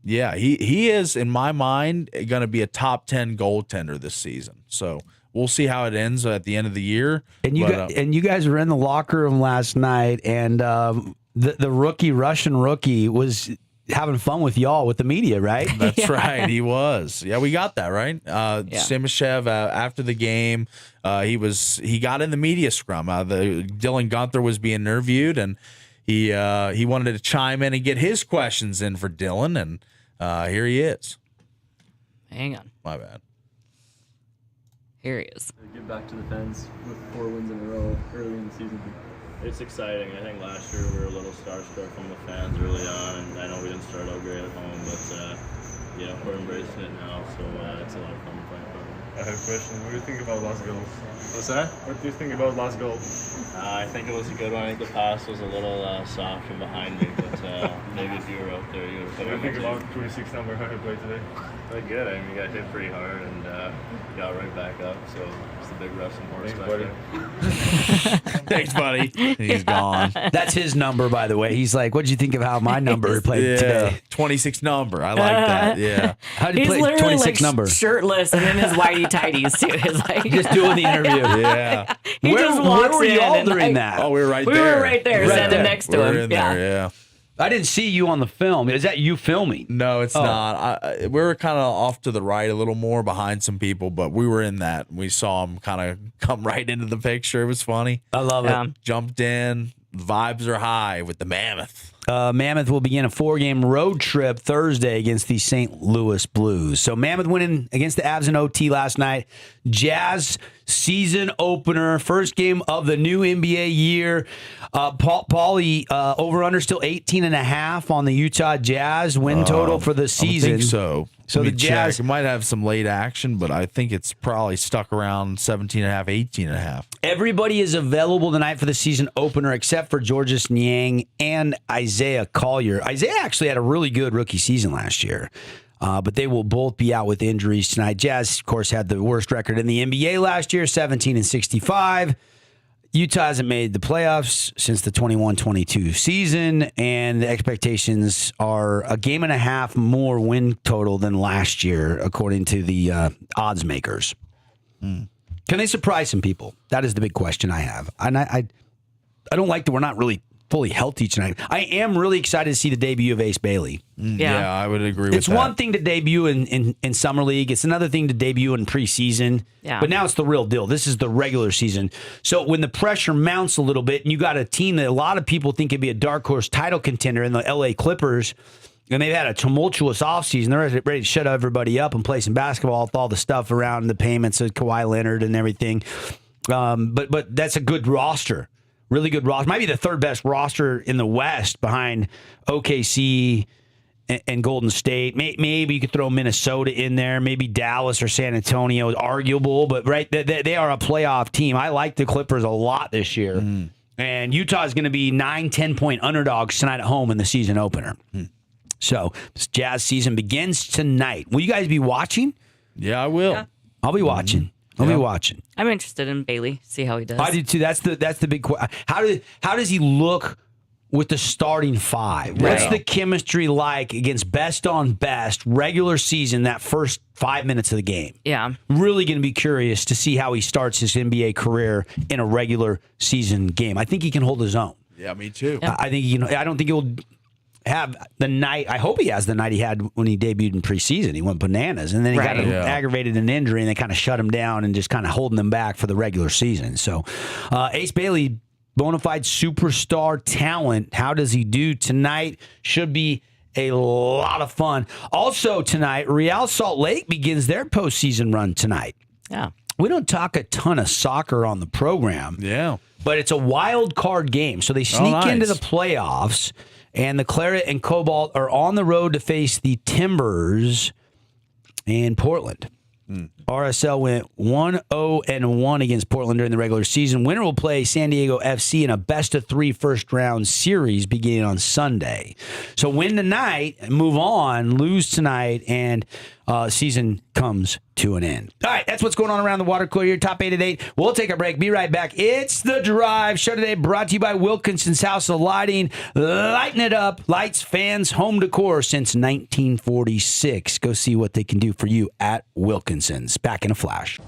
he is, in my mind, going to be a top 10 goaltender this season. So, we'll see how it ends at the end of the year. And you guys were in the locker room last night, and the Russian rookie was having fun with y'all, with the media, right? That's right. He was. Yeah, we got that, right? Simashev, after the game, he got in the media scrum. Dylan Gunther was being interviewed, and he wanted to chime in and get his questions in for Dylan, and here he is. Hang on. My bad. Here he is. Get back to the fans with 4 wins in a row early in the season. It's exciting. I think last year we were a little starstruck from the fans early on, and I know we didn't start out great at home, but we're embracing it now, so it's a lot of fun playing for. I have a question. What do you think about last goal? What's that? What do you think about last goal? I think it was a good one. I think the pass was a little soft from behind me, but maybe if you were out there, you would have put it What do you in. think about 26 number? How he played today? Played good. I mean, he got hit pretty hard and got right back up, so it's a big wrestling horse Thanks, back buddy. there. Thanks, buddy. He's gone. That's his number, by the way. He's like, what did you think of how my number played today? 26 number. I like that. Yeah. How did you He's play literally 26 number? shirtless and in his whitey tighties too. He's like Just doing the interview. Yeah. he just walks where were in y'all and, during like, that? Oh, we were right We there. were right there, standing next to We're him. in there, yeah. I didn't see you on the film. Is that you filming? No, it's not. We were kind of off to the right a little more behind some people, but we were in that. We saw him kind of come right into the picture. It was funny. I love it. Jumped in. Vibes are high with the Mammoth. Mammoth will begin a 4-game road trip Thursday against the St. Louis Blues. So Mammoth winning against the Avs in OT last night. Jazz season opener, first game of the new NBA year. Paulie, over-under still 18.5 on the Utah Jazz win total for the season. I think so. So the Jazz Jazz might have some late action, but I think it's probably stuck around 17.5, 18.5. Everybody is available tonight for the season opener except for Georges Niang and Isaiah Collier. Isaiah actually had a really good rookie season last year, but they will both be out with injuries tonight. Jazz, of course, had the worst record in the NBA last year, 17-65. Utah hasn't made the playoffs since the 21-22 season, and the expectations are a game and a half more win total than last year, according to the odds makers. Can they surprise some people? That is the big question I have. And I don't like that we're not really fully healthy tonight. I am really excited to see the debut of Ace Bailey. Yeah, I would agree with that. It's one thing to debut in Summer League. It's another thing to debut in preseason. Yeah. But now it's the real deal. This is the regular season. So when the pressure mounts a little bit and you got a team that a lot of people think could be a dark horse title contender in the LA Clippers, and they've had a tumultuous offseason, they're ready to shut everybody up and play some basketball with all the stuff around the payments of Kawhi Leonard and everything. But that's a good roster. Really good roster. Might be the third best roster in the West behind OKC and Golden State. Maybe you could throw Minnesota in there. Maybe Dallas or San Antonio is arguable. But right, they are a playoff team. I like the Clippers a lot this year. And Utah is going to be 9, 10-point underdogs tonight at home in the season opener. So this Jazz season begins tonight. Will you guys be watching? Yeah, I will. Yeah. I'll be watching. I'll be watching. I'm interested in Bailey. See how he does. I do too. That's the big question. How does he look with the starting five? What's the chemistry like against best on best regular season? That first 5 minutes of the game. Yeah. Really going to be curious to see how he starts his NBA career in a regular season game. I think he can hold his own. Yeah, me too. Yeah. I think I don't think he'll have the night. I hope he has the night he had when he debuted in preseason. He went bananas, and then he got aggravated an injury, and they kind of shut him down and just kind of holding him back for the regular season. So, Ace Bailey, bona fide superstar talent. How does he do tonight? Should be a lot of fun. Also tonight, Real Salt Lake begins their postseason run tonight. Yeah. We don't talk a ton of soccer on the program. Yeah. But it's a wild card game. So they sneak into the playoffs, and the Claret and Cobalt are on the road to face the Timbers in Portland. RSL went 1-0-1 against Portland during the regular season. Winner will play San Diego FC in a best-of-3 first-round series beginning on Sunday. So win tonight, move on, lose tonight, and season comes to an end. All right, that's what's going on around the water cooler here. Top 8 at 8. We'll take a break. Be right back. It's The Drive show today, brought to you by Wilkinson's House of Lighting. Lighten it up. Lights, fans, home decor since 1946. Go see what they can do for you at Wilkinson's. Back in a flash.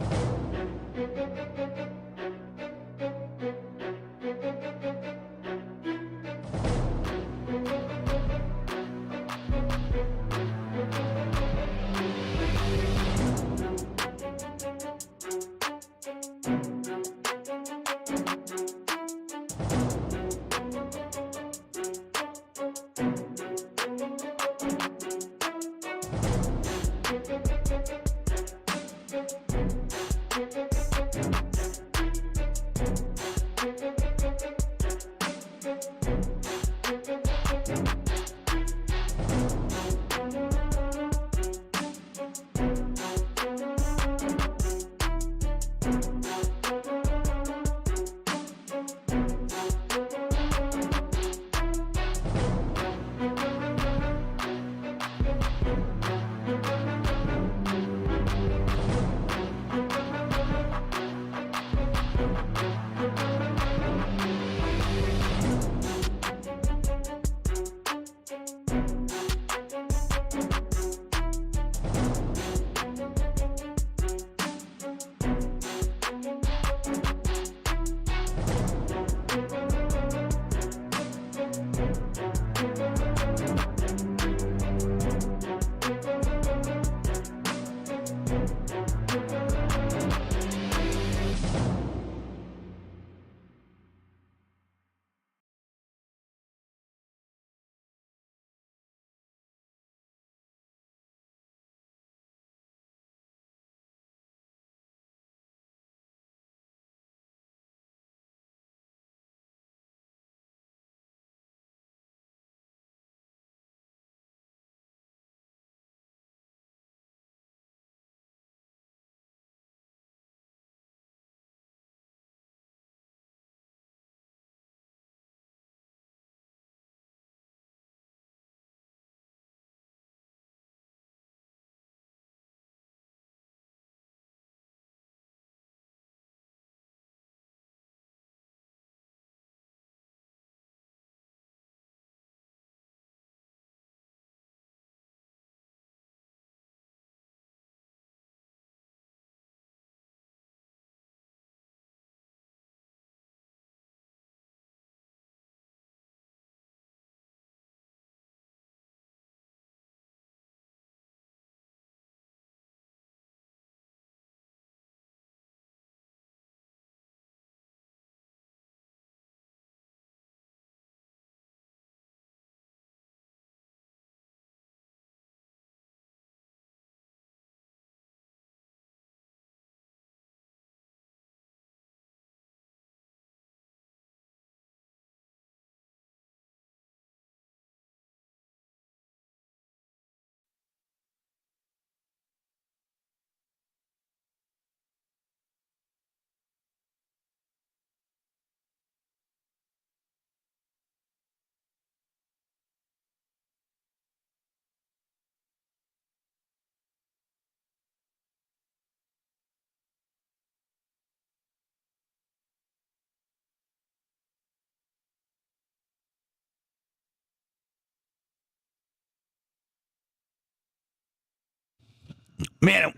Man,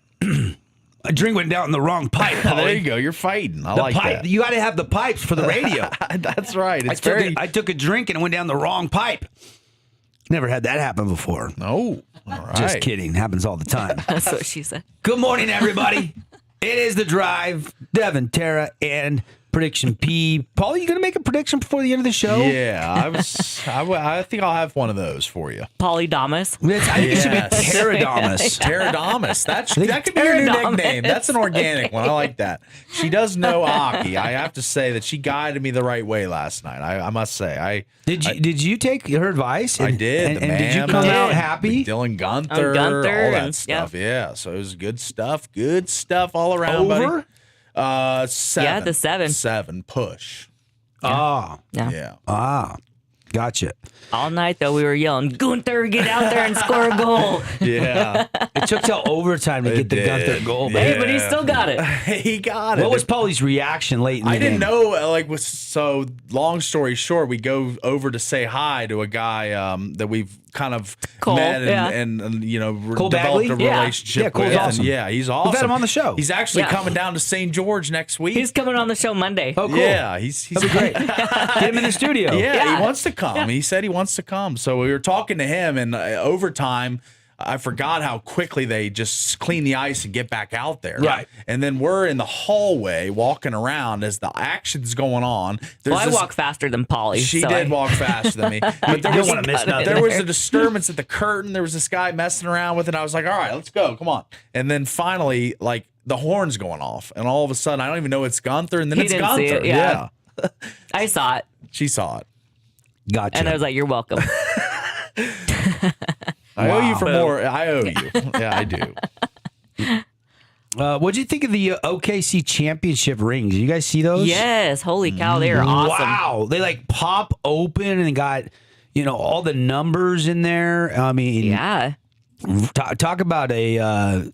a drink went down in the wrong pipe. There you go. You're fighting. I like pipe. that. You got to have the pipes for the radio. That's right. I took a drink and it went down the wrong pipe. Never had that happen before. No. All right. Just kidding. Happens all the time. That's what she said. Good morning, everybody. It is The Drive. Devin, Tara, and Prediction P. Paul, you going to make a prediction before the end of the show? Yeah, I think I'll have one of those for you. Polydamas. I think it should be Pteradamus. Pteradamus. That could be your new nickname. That's an organic one. I like that. She does know hockey. I have to say that she guided me the right way last night. I must say. Did you take her advice? I did. And did you come out happy? Dylan Gunther, Gunther all that and- stuff. Yeah. So it was good stuff. Good stuff all around, Over? buddy. 7. Yeah, the 7. 7 push. Ah, Yeah. gotcha. All night, though, we were yelling, Gunther, get out there and score a goal. Yeah. It took till overtime to get the did. Gunther goal. Yeah. Hey, but he still got it. He got it. What was Paulie's reaction late in the I didn't game? know. So long story short, we go over to say hi to a guy that we've kind of Cole, met yeah. and Cole developed Bagley? a Yeah. relationship Yeah, Cole's with. awesome. And yeah, he's awesome. We've had him on the show. He's actually Yeah. coming down to St. George next week. He's coming on the show Monday. Oh, cool. Yeah, he's Great. Get him in the studio. Yeah, Yeah. he wants to come. He said he wants to come. So we were talking to him, and overtime, I forgot how quickly they just clean the ice and get back out there. Right. And then we're in the hallway walking around as the action's going on. Well, I this- walk faster than Polly. She so did I- walk faster than me. But there You was, don't wanna miss nothing. there was a disturbance at the curtain. There was this guy messing around with it. I was like, all right, let's go. Come on. And then finally, like, the horn's going off. And all of a sudden, I don't even know it's Gunther. And then He it's didn't see Gunther. it, yeah. I saw it, She saw it. Gotcha. and I was like, you're welcome. I owe you for more. I owe you. Yeah, I do. What'd you think of the OKC championship rings? You guys see those? Yes. Holy cow, they are awesome. Wow. They like pop open and got, all the numbers in there. I mean, Yeah. talk about a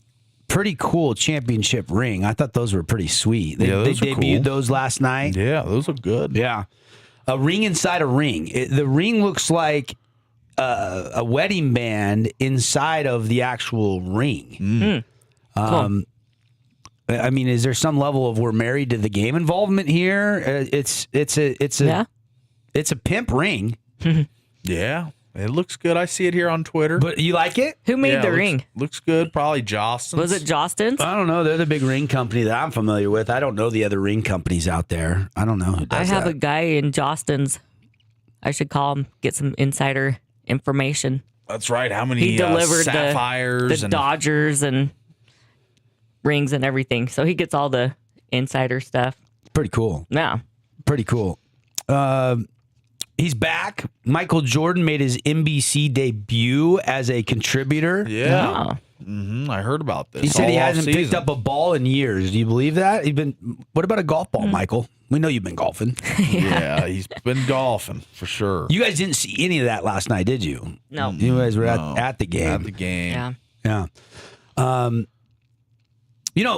pretty cool championship ring. I thought those were pretty sweet. They those are debuted cool. those last night. Yeah, those look good. Yeah. A ring inside a ring. The ring looks like a wedding band inside of the actual ring. Cool. I mean, is there some level of we're married to the game involvement here? It's a pimp ring. Yeah, it looks good. I see it here on Twitter. But you like it? Who made Yeah, the looks- ring? Looks good. Probably Jostens. Was it Jostens? I don't know. They're the big ring company that I'm familiar with. I don't know the other ring companies out there. I don't know who does I have that. a guy in Jostens. I should call him, get some insider information. That's right. How many He delivered sapphires the and Dodgers and rings and everything. So he gets all the insider stuff. Pretty cool. Yeah. Pretty cool. He's back. Michael Jordan made his NBC debut as a contributor. Yeah. Oh. I heard about this. He said he all hasn't picked season. up a ball in years. Do you believe that? What about a golf ball, Michael? We know you've been golfing. Yeah, he's been golfing for sure. You guys didn't see any of that last night, did you? No. You guys were No. at the game. At the game. Yeah. Yeah.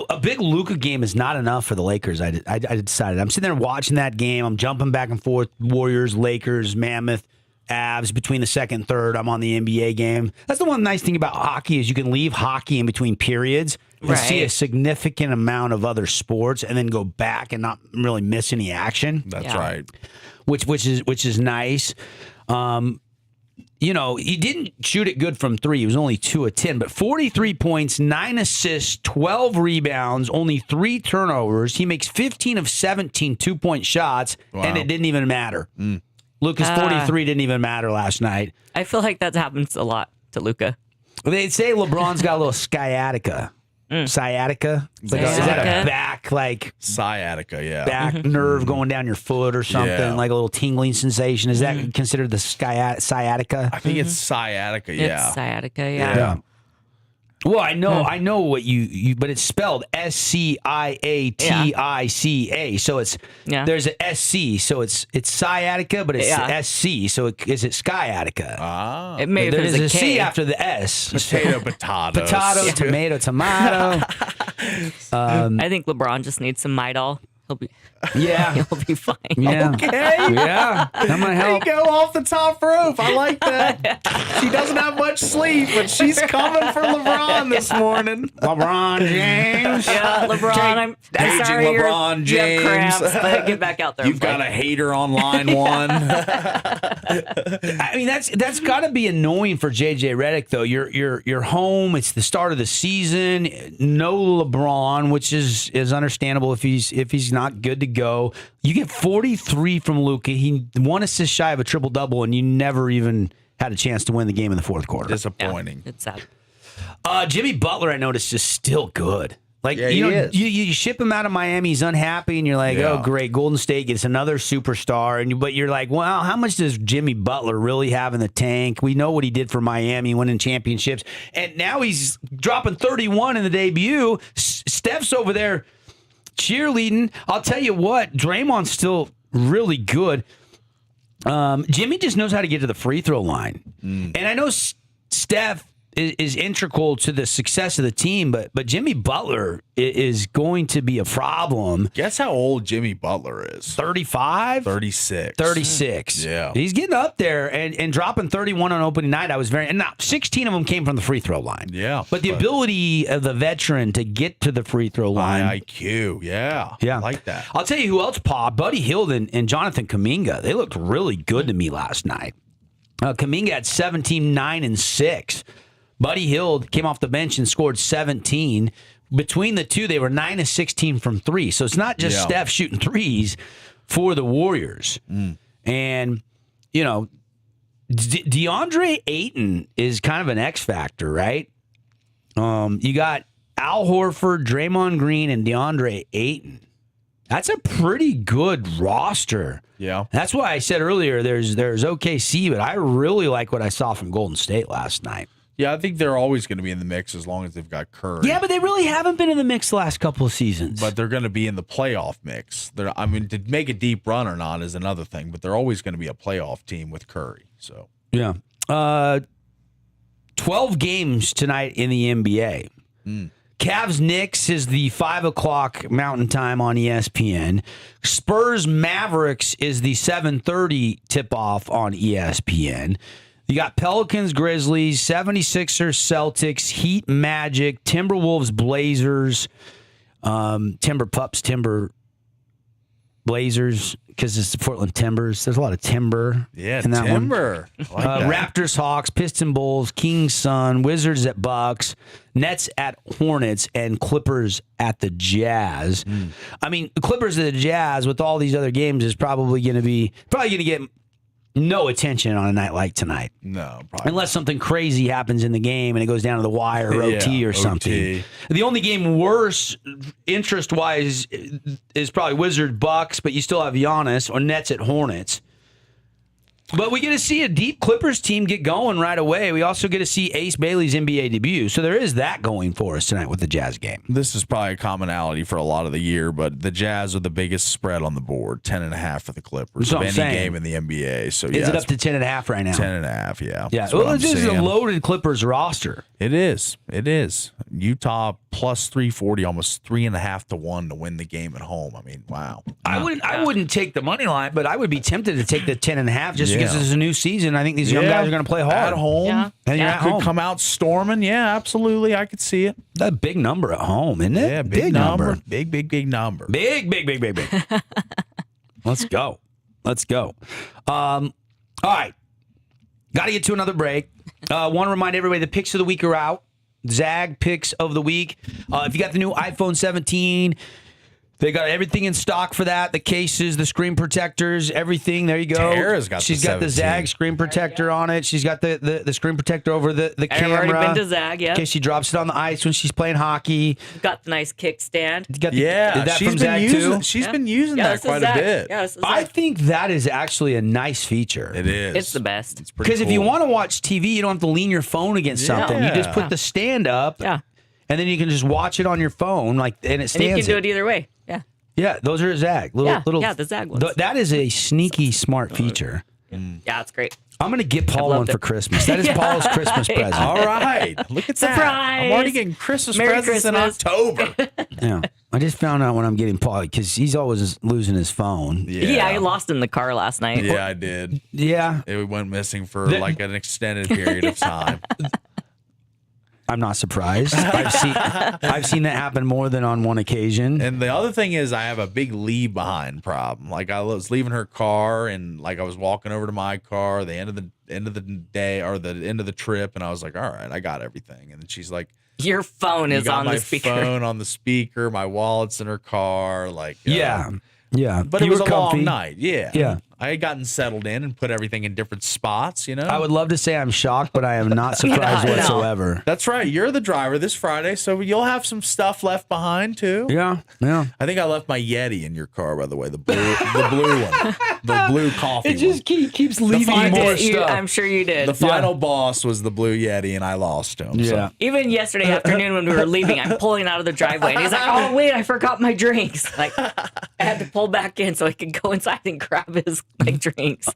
A big Luka game is not enough for the Lakers. I decided. I'm sitting there watching that game. I'm jumping back and forth. Warriors, Lakers, Mammoth, Avs between the second and third. I'm on the NBA game. That's the one nice thing about hockey is you can leave hockey in between periods and see a Right. significant amount of other sports and then go back and not really miss any action. That's Yeah. right. Which is nice. He didn't shoot it good from three. He was only 2 of 10, but 43 points, 9 assists, 12 rebounds, only 3 turnovers. He makes 15 of 17 2-point shots, and it didn't even matter. Lucas 43 didn't even matter last night. I feel like that happens a lot to Luca. They say LeBron's got a little sciatica. Sciatica? Is that a Sciatica? back, like Sciatica, yeah. back nerve going down your foot or something, Yeah. like a little tingling sensation? Is that considered the sciatica? I think it's sciatica, yeah. It's sciatica, Yeah. Yeah. Well, I know what you but it's spelled SCIATICA. So it's there's a SC, so it's sciatica, but it's SC. So is it sciatica? Ah. It may There's have a a C K. after the S. Potato. Potato, tomato. I think LeBron just needs some Midol. Yeah. He'll be fine. Yeah. Okay. Yeah. I'm going to There you help. go off the top rope. I like that. She doesn't have much sleep, but she's coming for LeBron this morning. LeBron James. Yeah, LeBron, I'm Paging sorry LeBron you have cramps, James. but get back out there. You've and play. got a hater on line one. I mean, that's got to be annoying for JJ Redick, though. You're home. It's the start of the season. No LeBron, which is understandable if he's not good to go. You get 43 from Luka. He 1 assist shy of a triple double, and you never even had a chance to win the game in the fourth quarter. Disappointing. It's sad. Jimmy Butler, I noticed, is still good. Like, Yeah, you he know, is. you ship him out of Miami, he's unhappy, and you're like, Yeah. oh, great, Golden State gets another superstar. But you're like, well, how much does Jimmy Butler really have in the tank? We know what he did for Miami, winning championships. And now he's dropping 31 in the debut. Steph's over there cheerleading. I'll tell you what, Draymond's still really good. Jimmy just knows how to get to the free throw line. And I know Steph is integral to the success of the team, but Jimmy Butler is going to be a problem. Guess how old Jimmy Butler is? 35? 36. 36. Yeah. He's getting up there and dropping 31 on opening night. And now 16 of them came from the free throw line. Yeah. But the ability of the veteran to get to the free throw line. High IQ. Yeah. Yeah. I like that. I'll tell you who else popped. Buddy Hield and Jonathan Kuminga. They looked really good to me last night. Kuminga had 17, 9, and 6. Buddy Hield came off the bench and scored 17. Between the two, they were 9 of 16 from 3. So it's not just Steph shooting threes for the Warriors. And, you know, DeAndre Ayton is kind of an X factor, right? You got Al Horford, Draymond Green, and DeAndre Ayton. That's a pretty good roster. Yeah. That's why I said earlier there's OKC, but I really like what I saw from Golden State last night. Yeah, I think they're always going to be in the mix as long as they've got Curry. Yeah, but they really haven't been in the mix the last couple of seasons. But they're going to be in the playoff mix. I mean, to make a deep run or not is another thing, but they're always going to be a playoff team with Curry. So yeah. 12 games tonight in the NBA. Cavs Knicks is the 5 o'clock Mountain Time on ESPN. Spurs Mavericks is the 7:30 tip off on ESPN. You got Pelicans Grizzlies, 76ers Celtics, Heat Magic, Timberwolves Blazers, Timber Pups Timber Blazers, because it's the Portland Timbers. There's a lot of timber in that Timber. one. I like that. Raptors, Hawks, Piston Bulls, Kings, Sun, Wizards at Bucks, Nets at Hornets, and Clippers at the Jazz. I mean, the Clippers at the Jazz with all these other games is probably going to get no attention on a night like tonight. No, probably Unless something crazy happens in the game and it goes down to the wire or OT Yeah, or something. OT. The only game worse interest-wise is probably Wizards Bucks, but you still have Giannis, or Nets at Hornets. But we get to see a deep Clippers team get going right away. We also get to see Ace Bailey's NBA debut. So there is that going for us tonight with the Jazz game. This is probably a commonality for a lot of the year, but the Jazz are the biggest spread on the board, 10.5 for the Clippers That's of what I'm any saying. game in the NBA. So Is it up to 10.5 right now? 10.5? Yeah, Yeah. That's what Well, I'm this is a seeing. loaded Clippers roster. It is. It is. Utah plus 340, almost 3.5 to 1 to win the game at home. I mean, wow. I wouldn't take the money line, but I would be tempted to take the 10.5 just because it's a new season. I think these young guys are going to play hard at home. Yeah. And you're at Could home. come out storming. Yeah, absolutely. I could see it. That's a big number at home, isn't it? Yeah, big number. Big number. Big. Let's go. All right. Got to get to another break. Want to remind everybody the picks of the week are out. Zag picks of the week. If you got the new iPhone 17, they got everything in stock for that. The cases, the screen protectors, everything. There you go. Tara's got She's the got the 17. Zag screen protector on it. She's got the screen protector over the I've camera. already been to Zag, yeah. In case she drops it on the ice when she's playing hockey. Got the nice kickstand. You got the, Yeah, is that she's from been Zag using. too? She's Yeah. been using Yeah, that this is quite a Zag. bit. Yeah, this is I Zag. think that is actually a nice feature. It is. It's the best. It's pretty Because if you cool. want to watch TV, you don't have to lean your phone against something. You just put the stand up, Yeah. and then you can just watch it on your phone, and it And you stands. can do it either way. Yeah. Yeah, those are Zag. Yeah, the Zag ones. That is a sneaky smart feature. Yeah, it's great. I'm going to get Paul one for Christmas. That is Paul's Christmas present. All right. Look at that. Surprise. I'm already getting Christmas Merry presents in Christmas. October. Yeah. I just found out when I'm getting Paul because he's always losing his phone. Yeah, I lost in the car last night. Yeah, I did. Yeah. It went missing for like an extended period of time. I'm not surprised. I've seen that happen more than on one occasion. And the other thing is I have a big leave behind problem. Like I was leaving her car and like I was walking over to my car the end of the day or the end of the trip and I was like, all right, I got everything. And then she's like, your phone is on the speaker. My phone on the speaker, my wallet's in her car, like Yeah. But it you was were a comfy. long night. Yeah. Yeah. I had gotten settled in and put everything in different spots, you know? I would love to say I'm shocked, but I am not surprised No. whatsoever. That's right. You're the driver this Friday, so you'll have some stuff left behind too. Yeah. I think I left my Yeti in your car, by the way, the blue one, the blue coffee. It just keeps leaving final- more You- stuff. I'm sure you did. The final boss was the blue Yeti, and I lost him. Yeah. So. Even yesterday afternoon when we were leaving, I'm pulling out of the driveway, and he's like, "Oh wait, I forgot my drinks." Like, I had to pull back in so I could go inside and grab his drinks.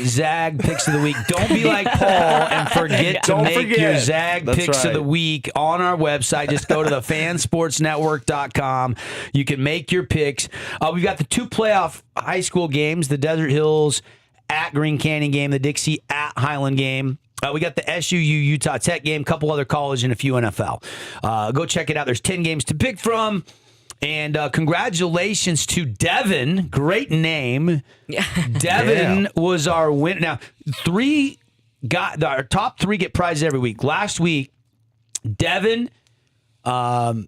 Zag picks of the week. Don't be like Paul and forget to Don't make forget. your Zag That's picks of right. the week on our website. Just go to the fansportsnetwork.com. You can make your picks. We've got the 2 playoff high school games, the Desert Hills at Green Canyon game, the Dixie at Highland game. We got the SUU Utah Tech game, a couple other college, and a few NFL. Go check it out. There's 10 games to pick from. And congratulations to Devin. Great name. Yeah. Devin was our winner. Now, our top 3 get prizes every week. Last week, Devin, let's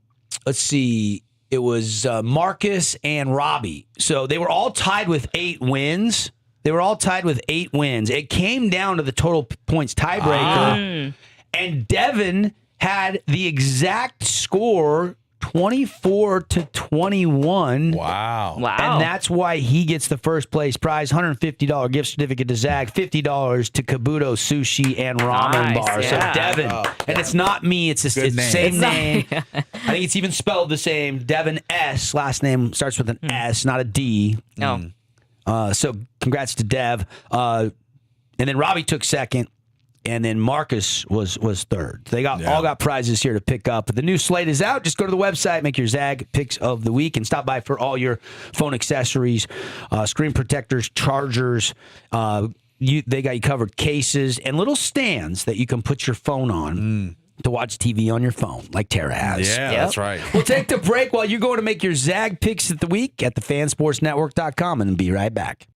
see, it was Marcus and Robbie. So they were all tied with 8 wins. It came down to the total points tiebreaker. And Devin had the exact score 24-21. Wow. And that's why he gets the first place prize, $150 gift certificate to Zag, $50 to Kabuto Sushi and Ramen Nice, Bar. yeah. So Devin, and it's not me, it's the name. same name. I think it's even spelled the same. Devin S. Last name starts with an S, not a D. No. So congrats to Dev. And then Robbie took second. And then Marcus was third. They all got prizes here to pick up. The new slate is out. Just go to the website, make your Zag picks of the week, and stop by for all your phone accessories, screen protectors, chargers. They got you covered, cases, and little stands that you can put your phone on to watch TV on your phone, like Tara has. Yeah, that's right. We'll take the break while you're going to make your Zag picks of the week at thefansportsnetwork.com and be right back.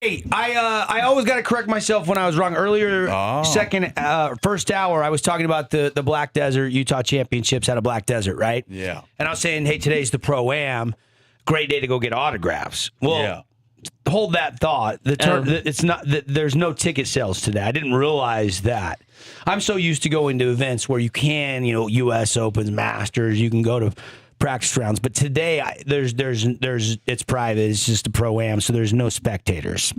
Hey, I always got to correct myself when I was wrong. Earlier, first hour, I was talking about the Black Desert Utah Championships out of Black Desert, right? Yeah. And I was saying, hey, today's the Pro-Am. Great day to go get autographs. Well, hold that thought. It's not that there's no ticket sales today. I didn't realize that. I'm so used to going to events where you can, U.S. Opens, Masters. You can go to practice rounds, but today there's it's private. It's just a Pro-Am, so there's no spectators.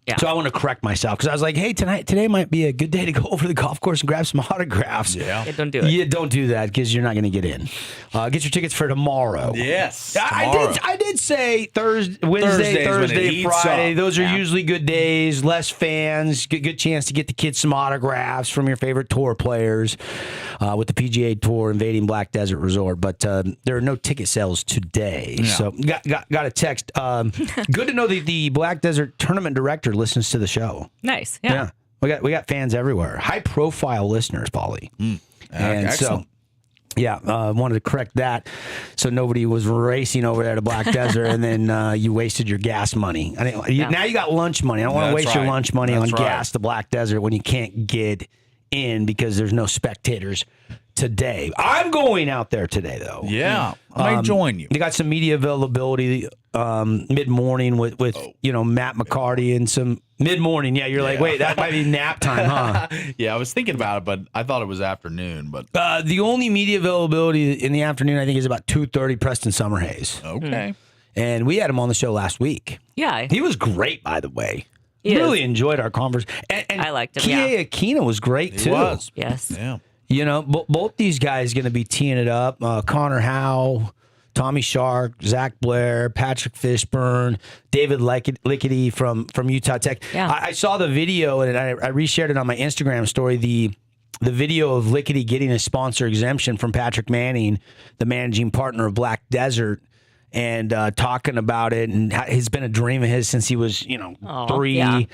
Yeah. So I want to correct myself because I was like, hey, today might be a good day to go over to the golf course and grab some autographs. Yeah. Don't do it. Yeah, don't do that because you're not going to get in. Get your tickets for tomorrow. Yes. I did say Wednesday, Thursday, Friday. Those are usually good days. Less fans. Good chance to get the kids some autographs from your favorite tour players with the PGA Tour invading Black Desert Resort. But there are no ticket sales today. Yeah. So got a text. Good to know the Black Desert tournament director listens to the show. Nice. Yeah. We got fans everywhere. High profile listeners, Paulie. And excellent. So wanted to correct that so nobody was racing over there to Black Desert and then you wasted your gas money. Now you got lunch money. I don't want to waste your lunch money on gas to Black Desert when you can't get in because there's no spectators today. I'm going out there today, though. Yeah, I might join you. They got some media availability mid-morning with Matt McCarty and some mid-morning. Yeah, you're like, wait, that might be nap time, huh? Yeah, I was thinking about it, but I thought it was afternoon. But the only media availability in the afternoon, I think, is about 2:30. Preston Summerhays. Okay. And we had him on the show last week. Yeah. He was great, by the way. Really enjoyed our conversation. And I liked him. Kie Aquino was great, too. He was. Yes. Yeah. Both these guys going to be teeing it up. Connor Howe, Tommy Shark, Zach Blair, Patrick Fishburne, David Lickety from Utah Tech. Yeah. I saw the video, and I reshared it on my Instagram story, the video of Lickety getting a sponsor exemption from Patrick Manning, the managing partner of Black Desert, and talking about it, and it's been a dream of his since he was, 3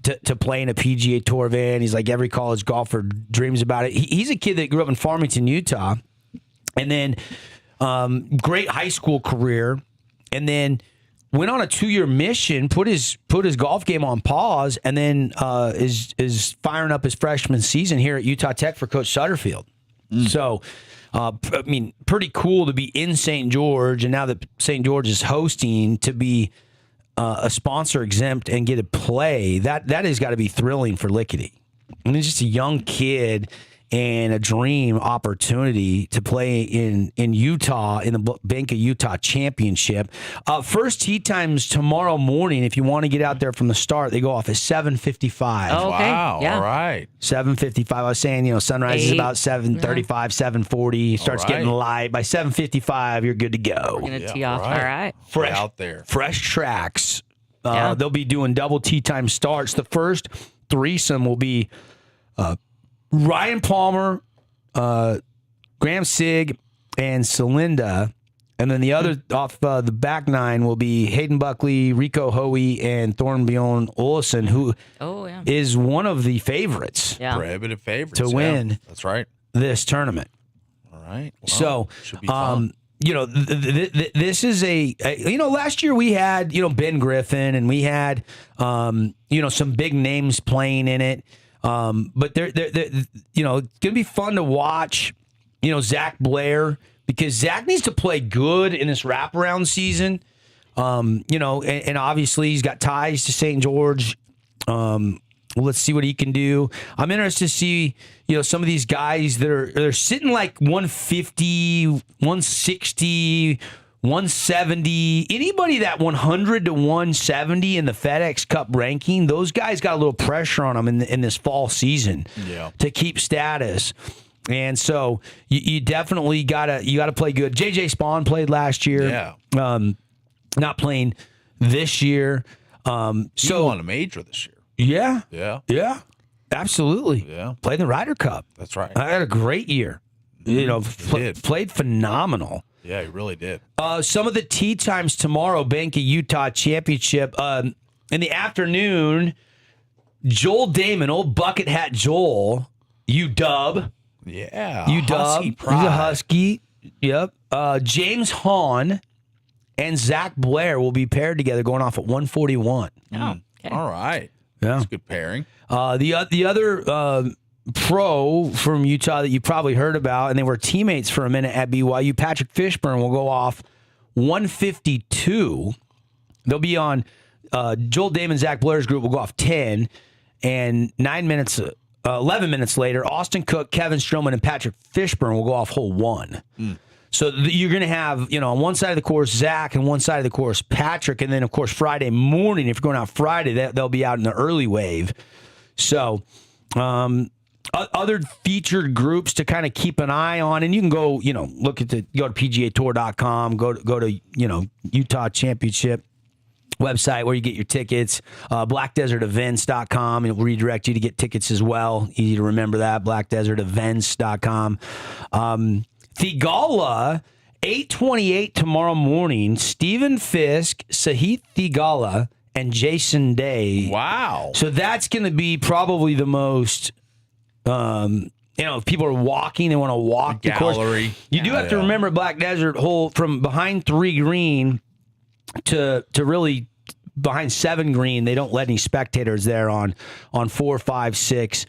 to play in a PGA Tour event. He's like every college golfer dreams about it. He's a kid that grew up in Farmington, Utah, and then great high school career, and then went on a 2-year mission, put his golf game on pause, and then is firing up his freshman season here at Utah Tech for Coach Sutterfield. So. Pretty cool to be in St. George, and now that St. George is hosting, to be a sponsor exempt and get to play. That has got to be thrilling for Lickety. And he's just a young kid and a dream opportunity to play in Utah in the Bank of Utah Championship. First tee times tomorrow morning. If you want to get out there from the start, they go off at 7:55. Oh, okay. Wow. Yeah. All right. 7:55. I was saying, sunrise is about 7:35, 7:40. Starts getting light. By 7:55, you're good to go. We're going to tee off. All right. Fresh out there. Fresh tracks. They'll be doing double tee time starts. The first threesome will be Ryan Palmer, Graham Sigg, and Celinda. And then the other off the back nine will be Hayden Buckley, Rico Hoey, and Thornbjorn Olsen, who is one of the favorites. Yeah. Prohibitive favorites to win. That's right. This tournament. All right. Well, so, should be fun. This is last year we had, Ben Griffin, and we had, some big names playing in it. But they're it's going to be fun to watch, Zach Blair, because Zach needs to play good in this wraparound season. And obviously he's got ties to St. George. Let's see what he can do. I'm interested to see, some of these guys that are sitting like 150, 160, 170. Anybody that 100 to 170 in the FedEx Cup ranking, those guys got a little pressure on them in this fall season to keep status. And so you definitely gotta play good. JJ Spawn played last year. Yeah. Not playing this year. He won a major this year. Yeah. Yeah. Absolutely. Yeah. Played in the Ryder Cup. That's right. I had a great year. Played phenomenal. Yeah, he really did. Some of the tee times tomorrow, Bank of Utah Championship. In the afternoon, Joel Damon, old bucket hat Joel, UW. Yeah. UW. Husky He's pride. a Husky. Yep. James Hahn and Zach Blair will be paired together going off at 141. Oh, All right. Yeah. That's a good pairing. The other pro from Utah that you probably heard about, and they were teammates for a minute at BYU, Patrick Fishburne, will go off 152. They'll be on Joel Damon, Zach Blair's group will go off 10, and 11 minutes later, Austin Cook, Kevin Stroman, and Patrick Fishburne will go off hole 1. So you're going to have, on one side of the course, Zach, and one side of the course, Patrick. And then, of course, Friday morning, if you're going out Friday, they'll be out in the early wave. So other featured groups to kind of keep an eye on. And you can go, go to PGAtour.com, go to Utah Championship website where you get your tickets, blackdesertevents.com. It will redirect you to get tickets as well. Easy to remember that, blackdesertevents.com. Thigala, 8:28 tomorrow morning. Stephen Fisk, Sahith Thigala, and Jason Day. Wow. So that's going to be probably the most, if people are walking, they want to walk the gallery. course. You do have to remember Black Desert hole from behind 3 green to really behind 7 green. They don't let any spectators there on 4, 5, 6,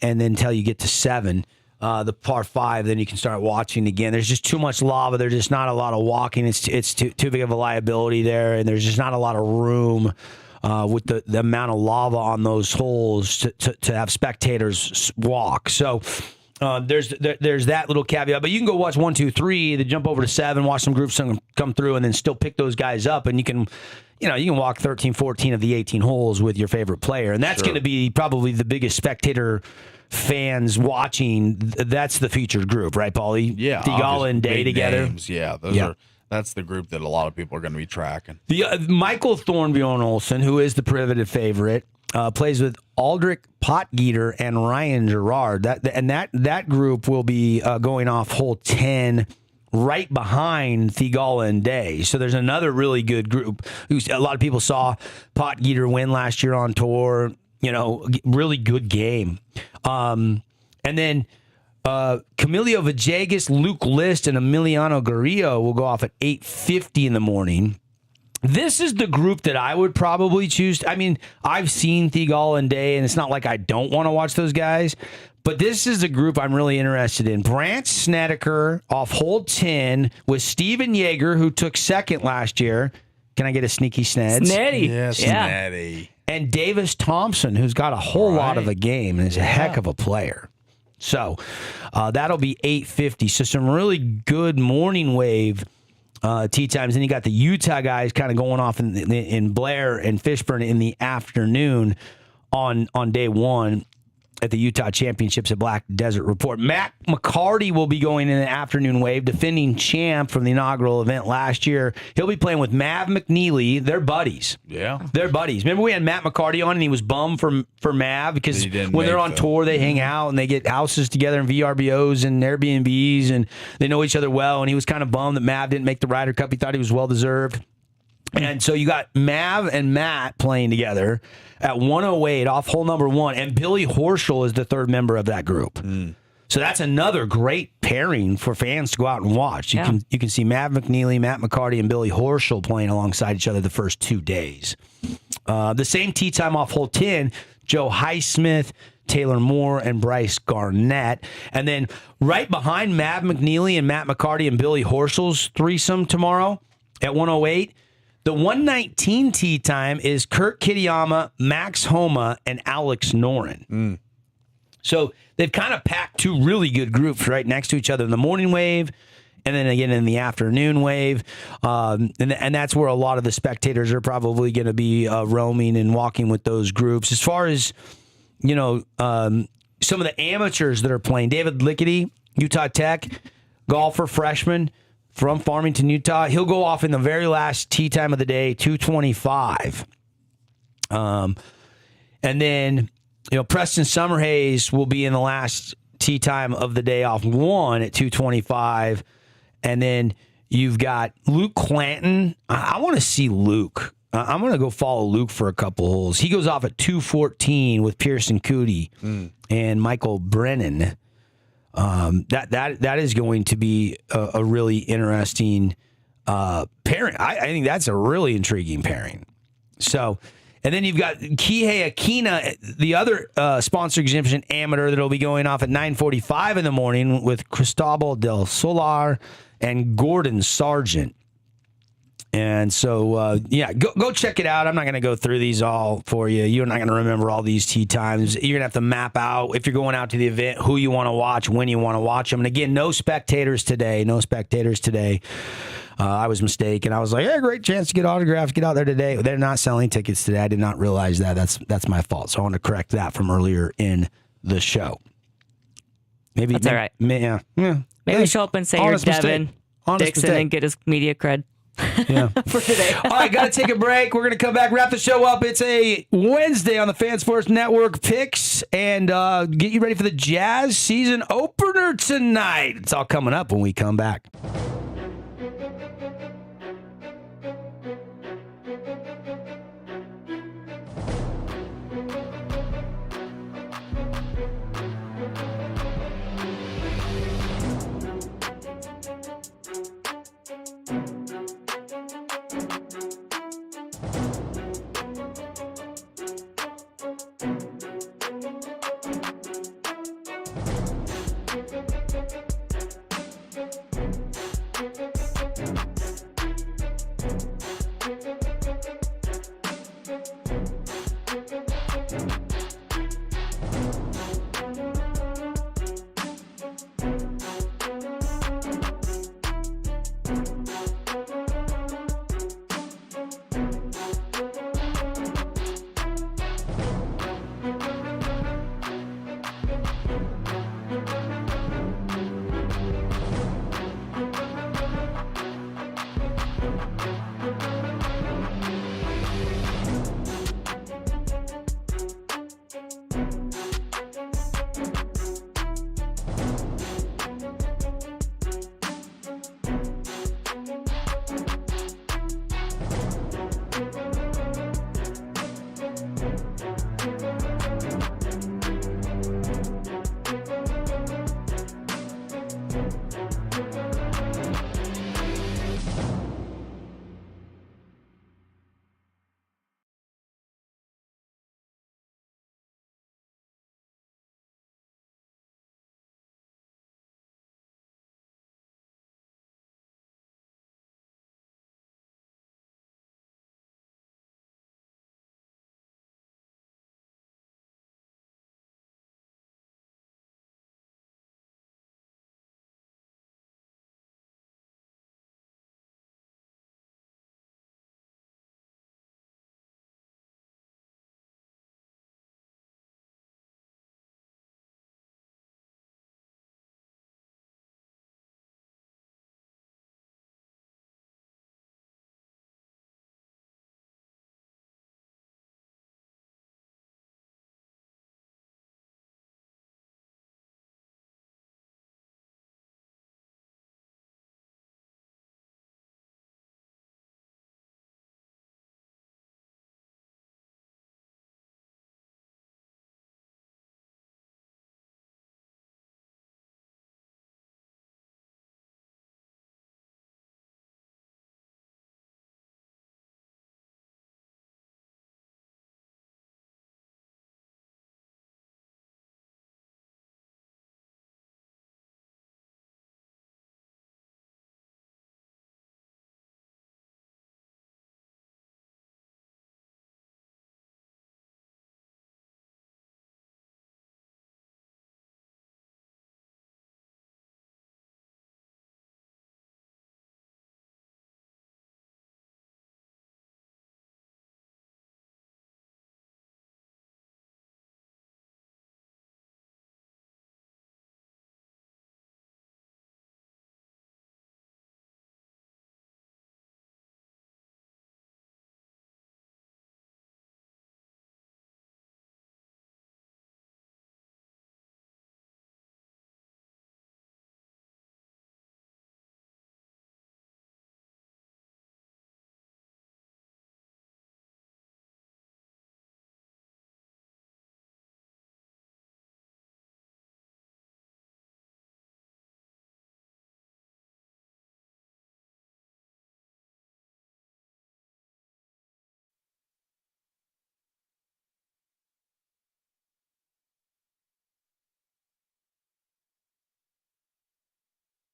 and then until you get to 7. The par 5, then you can start watching again. There's just too much lava. There's just not a lot of walking. It's too big of a liability there, and there's just not a lot of room with the amount of lava on those holes to have spectators walk. So there's that little caveat. But you can go watch 1, 2, 3, then jump over to 7, watch some groups come through, and then still pick those guys up, and you can walk 13, 14 of the 18 holes with your favorite player, and that's going to be probably the biggest spectator fans watching. That's the featured group, right, Paulie? Yeah, Thigala and Day together. Names. Yeah, that's the group that a lot of people are going to be tracking. Michael Thornbjorn Olsen, who is the privative favorite, plays with Aldrich Potgieter and Ryan Gerard. That group will be going off hole 10 right behind Thigala and Day. So there's another really good group. A lot of people saw Potgieter win last year on tour. Really good game. And then Camilo Villegas, Luke List, and Emiliano Grillo will go off at 8:50 in the morning. This is the group that I would probably choose. I mean, I've seen Thigala and Day, and it's not like I don't want to watch those guys, but this is the group I'm really interested in. Brandt Snedeker off hole 10 with Steven Yeager, who took second last year. Can I get a sneaky Sneds? Sneddy. Yes, Yeah. Sneddy. And Davis Thompson, who's got a whole lot of a game and is a heck of a player. So that'll be 8:50. So some really good morning wave tee times. Then you got the Utah guys kind of going off in Blair and Fishburne in the afternoon on day 1 at the Utah Championships at Black Desert Report. Matt McCarty will be going in the afternoon wave, defending champ from the inaugural event last year. He'll be playing with Mav McNeely. They're buddies. Yeah. They're buddies. Remember we had Matt McCarty on, and he was bummed for Mav because when they're on tour, they hang out and they get houses together in VRBOs and Airbnbs, and they know each other well, and he was kind of bummed that Mav didn't make the Ryder Cup. He thought he was well-deserved. And so you got Mav and Matt playing together at 108 off hole number 1, and Billy Horschel is the third member of that group. So that's another great pairing for fans to go out and watch. You can see Mav McNeely, Matt McCarty, and Billy Horschel playing alongside each other the first 2 days. The same tee time off hole 10, Joe Highsmith, Taylor Moore, and Bryce Garnett. And then right behind Mav McNeely and Matt McCarty and Billy Horschel's threesome tomorrow at 108, the 119 tee time is Kurt Kitayama, Max Homa, and Alex Noren. So they've kind of packed 2 really good groups right next to each other in the morning wave, and then again in the afternoon wave. And that's where a lot of the spectators are probably going to be roaming and walking with those groups. As far as, some of the amateurs that are playing, David Lickety, Utah Tech, golfer, freshman, from Farmington, Utah. He'll go off in the very last tee time of the day, 2:25. And then, Preston Summerhays will be in the last tee time of the day off 1 at 2:25. And then you've got Luke Clanton. I want to see Luke. I'm going to go follow Luke for a couple holes. He goes off at 2:14 with Pearson Cootie and Michael Brennan. That is going to be a really interesting pairing. I think that's a really intriguing pairing. So And then you've got Kihei Akina, the other sponsor exemption amateur that'll be going off at 9:45 in the morning with Cristobal del Solar and Gordon Sargent. And so, go check it out. I'm not going to go through these all for you. You're not going to remember all these tee times. You're going to have to map out, if you're going out to the event, who you want to watch, when you want to watch them. And again, no spectators today. I was mistaken. I was like, hey, great chance to get autographs, get out there today. They're not selling tickets today. I did not realize that. That's my fault. So I want to correct that from earlier in the show. Maybe that's all right. Maybe show up and say you're Devin, Dixon, and get his media cred. Yeah. For today. All right, got to take a break. We're going to come back, wrap the show up. It's a Wednesday on the Fan Sports Network picks, and get you ready for the Jazz season opener tonight. It's all coming up when we come back.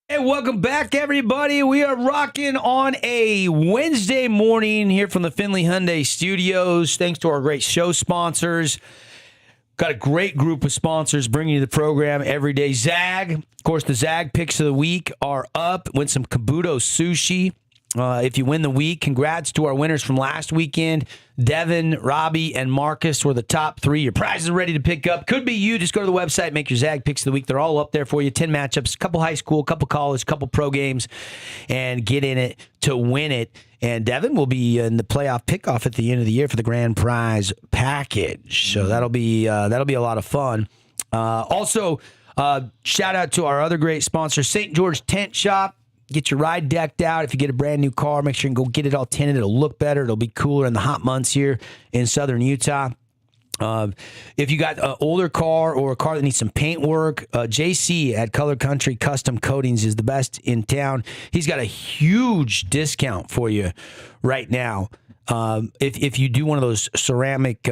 Hey, welcome back, everybody. We are rocking on a Wednesday morning here from the Findlay Hyundai Studios. Thanks to our great show sponsors. Got a great group of sponsors bringing you the program every day. Zag, of course, the Zag picks of the week are up. Win some Kabuto sushi. If you win the week, congrats to our winners from last weekend. Devin, Robbie, and Marcus were the top 3. Your prizes are ready to pick up. Could be you. Just go to the website, make your Zag picks of the week. They're all up there for you. 10 matchups, a couple high school, a couple college, a couple pro games, and get in it to win it. And Devin will be in the playoff pickoff at the end of the year for the grand prize package. So that'll be a lot of fun. Also, shout out to our other great sponsor, St. George Tent Shop. Get your ride decked out. If you get a brand new car, make sure you can go get it all tinted. It'll look better. It'll be cooler in the hot months here in southern Utah. If you got an older car or a car that needs some paint work, JC at Color Country Custom Coatings is the best in town. He's got a huge discount for you right now. If you do one of those ceramic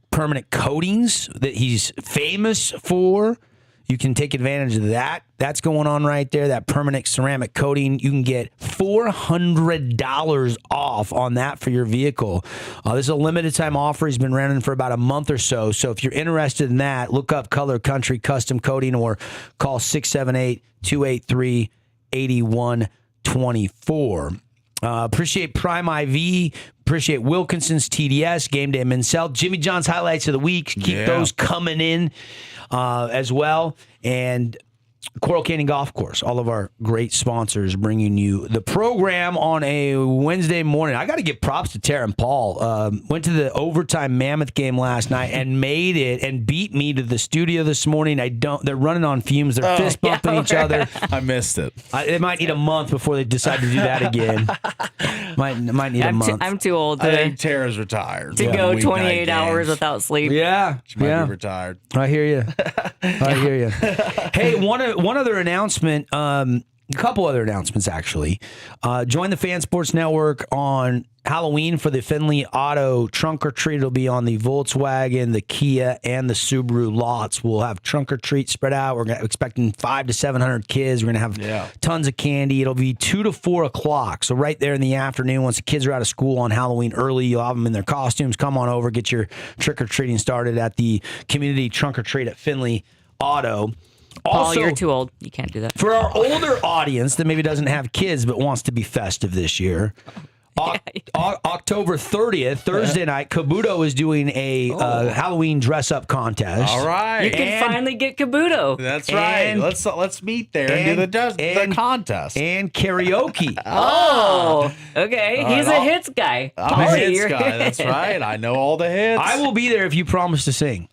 permanent coatings that he's famous for, you can take advantage of that. That's going on right there, that permanent ceramic coating. You can get $400 off on that for your vehicle. This is a limited time offer. He's been running for about a month or so. So if you're interested in that, look up Color Country Custom Coating or call 678-283-8124. Appreciate Prime IV. Appreciate Wilkinson's TDS, Game Day Mansell. Jimmy John's highlights of the week. Keep those coming in as well. And Coral Canyon Golf Course, all of our great sponsors bringing you the program on a Wednesday morning. I got to give props to Tara and Paul. Went to the overtime Mammoth game last night and made it and beat me to the studio this morning. They're running on fumes. They're fist bumping each other. I missed it. They might need a month before they decide to do that again. Might need a month. I'm too old I think Tara's retired. to go Weeknight 28 hours games. without sleep. Yeah, She might be retired. I hear you. I hear you. Hey, one other announcement. A couple other announcements, actually. Join the Fan Sports Network on Halloween for the Findlay Auto Trunk or Treat. It'll be on the Volkswagen, the Kia, and the Subaru lots. We'll have trunk or treat spread out. We're expecting 500 to 700 kids. We're going to have tons of candy. It'll be 2 to 4 o'clock. So right there in the afternoon, once the kids are out of school on Halloween early, you'll have them in their costumes. Come on over, get your trick or treating started at the community trunk or treat at Findlay Auto. Paul, you're too old. You can't do that. For our older audience that maybe doesn't have kids but wants to be festive this year, October 30th, Thursday night, Kabuto is doing a Halloween dress-up contest. All right. You can finally get Kabuto. That's right. Let's meet there and do the contest. And karaoke. Oh, okay. He's a hits guy. I'm a hits guy. That's right. I know all the hits. I will be there if you promise to sing.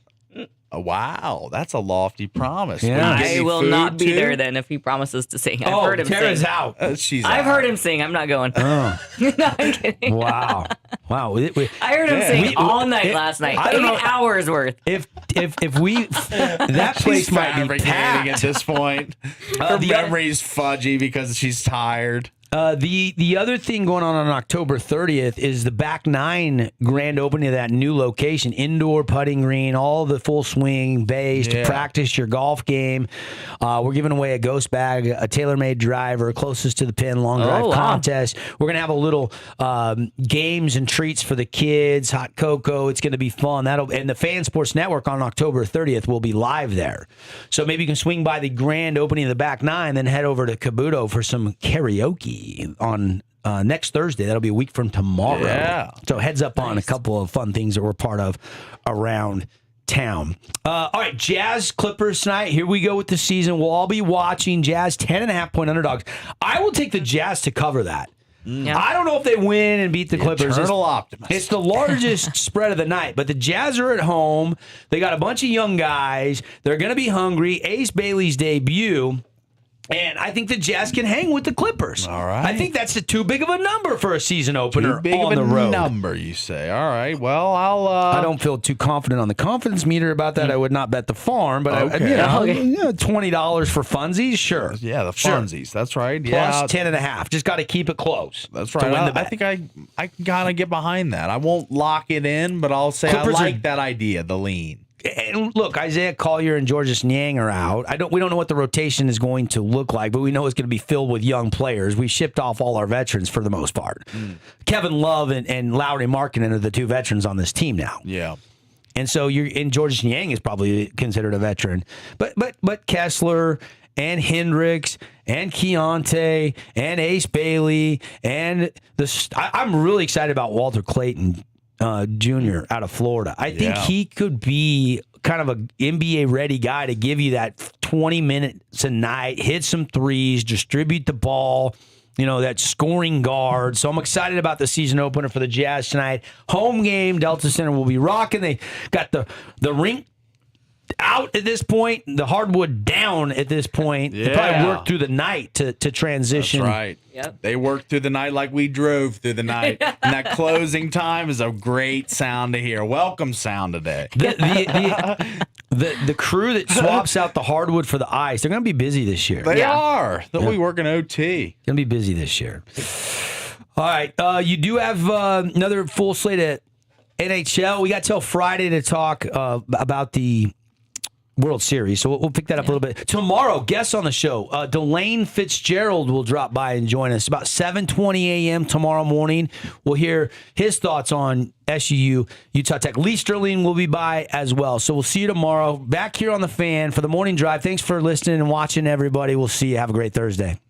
Wow, that's a lofty promise. Yeah. I will not be there then if he promises to sing. I've heard him Tara's sing. out. I've heard him sing. I'm not going. No, I'm kidding. Wow. I heard him sing all night last night. I don't 8 know. hours worth. If we that place might be packed at this point. Her memory's fudgy because she's tired. The other thing going on October 30th is the Back Nine grand opening of that new location, indoor putting green, all the full swing bays to practice your golf game. We're giving away a ghost bag, a TaylorMade driver, closest to the pin, long drive contest. We're gonna have a little games and treats for the kids, hot cocoa. It's gonna be fun. And the Fan Sports Network on October 30th will be live there. So maybe you can swing by the grand opening of the Back Nine, then head over to Kabuto for some karaoke on next Thursday. That'll be a week from tomorrow. Yeah. So heads up on a couple of fun things that we're part of around town. All right, Jazz Clippers tonight. Here we go with the season. We'll all be watching Jazz 10.5-point underdogs. I will take the Jazz to cover that. Yeah. I don't know if they win and beat the Clippers. Eternal optimist. It's the largest spread of the night, but the Jazz are at home. They got a bunch of young guys. They're going to be hungry. Ace Bailey's debut. And I think the Jazz can hang with the Clippers. All right. I think that's too big of a number for a season opener Too big on of the a road. number, you say. All right. Well, I don't feel too confident on the confidence meter about that. I would not bet the farm, but Okay. $20 for funsies, sure. Yeah, the funsies. That's right. Plus 10.5. Just got to keep it close. That's to right. win the I bet. think I can kind of get behind that. I won't lock it in, but I'll say Clippers I like that idea, the lean. And look, Isaiah Collier and Georges Niang are out. We don't know what the rotation is going to look like, but we know it's going to be filled with young players. We shipped off all our veterans for the most part. Kevin Love and Lowry Markkinen are the two veterans on this team now. Yeah. And so Georges Niang is probably considered a veteran. But Kessler and Hendricks and Keontae and Ace Bailey and I'm really excited about Walter Clayton Jr. out of Florida. I think he could be kind of an NBA-ready guy to give you that 20 minutes a night, hit some threes, distribute the ball, that scoring guard. So I'm excited about the season opener for the Jazz tonight. Home game, Delta Center will be rocking. They got the rink out at this point, the hardwood down at this point. They probably work through the night to transition. That's right. Yep. They worked through the night like we drove through the night. And that closing time is a great sound to hear. Welcome sound today. The crew that swaps out the hardwood for the ice, they're going to be busy this year. They are. They'll be working OT. Going to be busy this year. All right. You do have another full slate at NHL. We got till Friday to talk about the World Series, so we'll pick that up a little bit. Tomorrow, guests on the show, Delane Fitzgerald will drop by and join us about 7:20 a.m. tomorrow morning. We'll hear his thoughts on SUU, Utah Tech. Lee Sterling will be by as well. So we'll see you tomorrow back here on The Fan for the morning drive. Thanks for listening and watching, everybody. We'll see you. Have a great Thursday.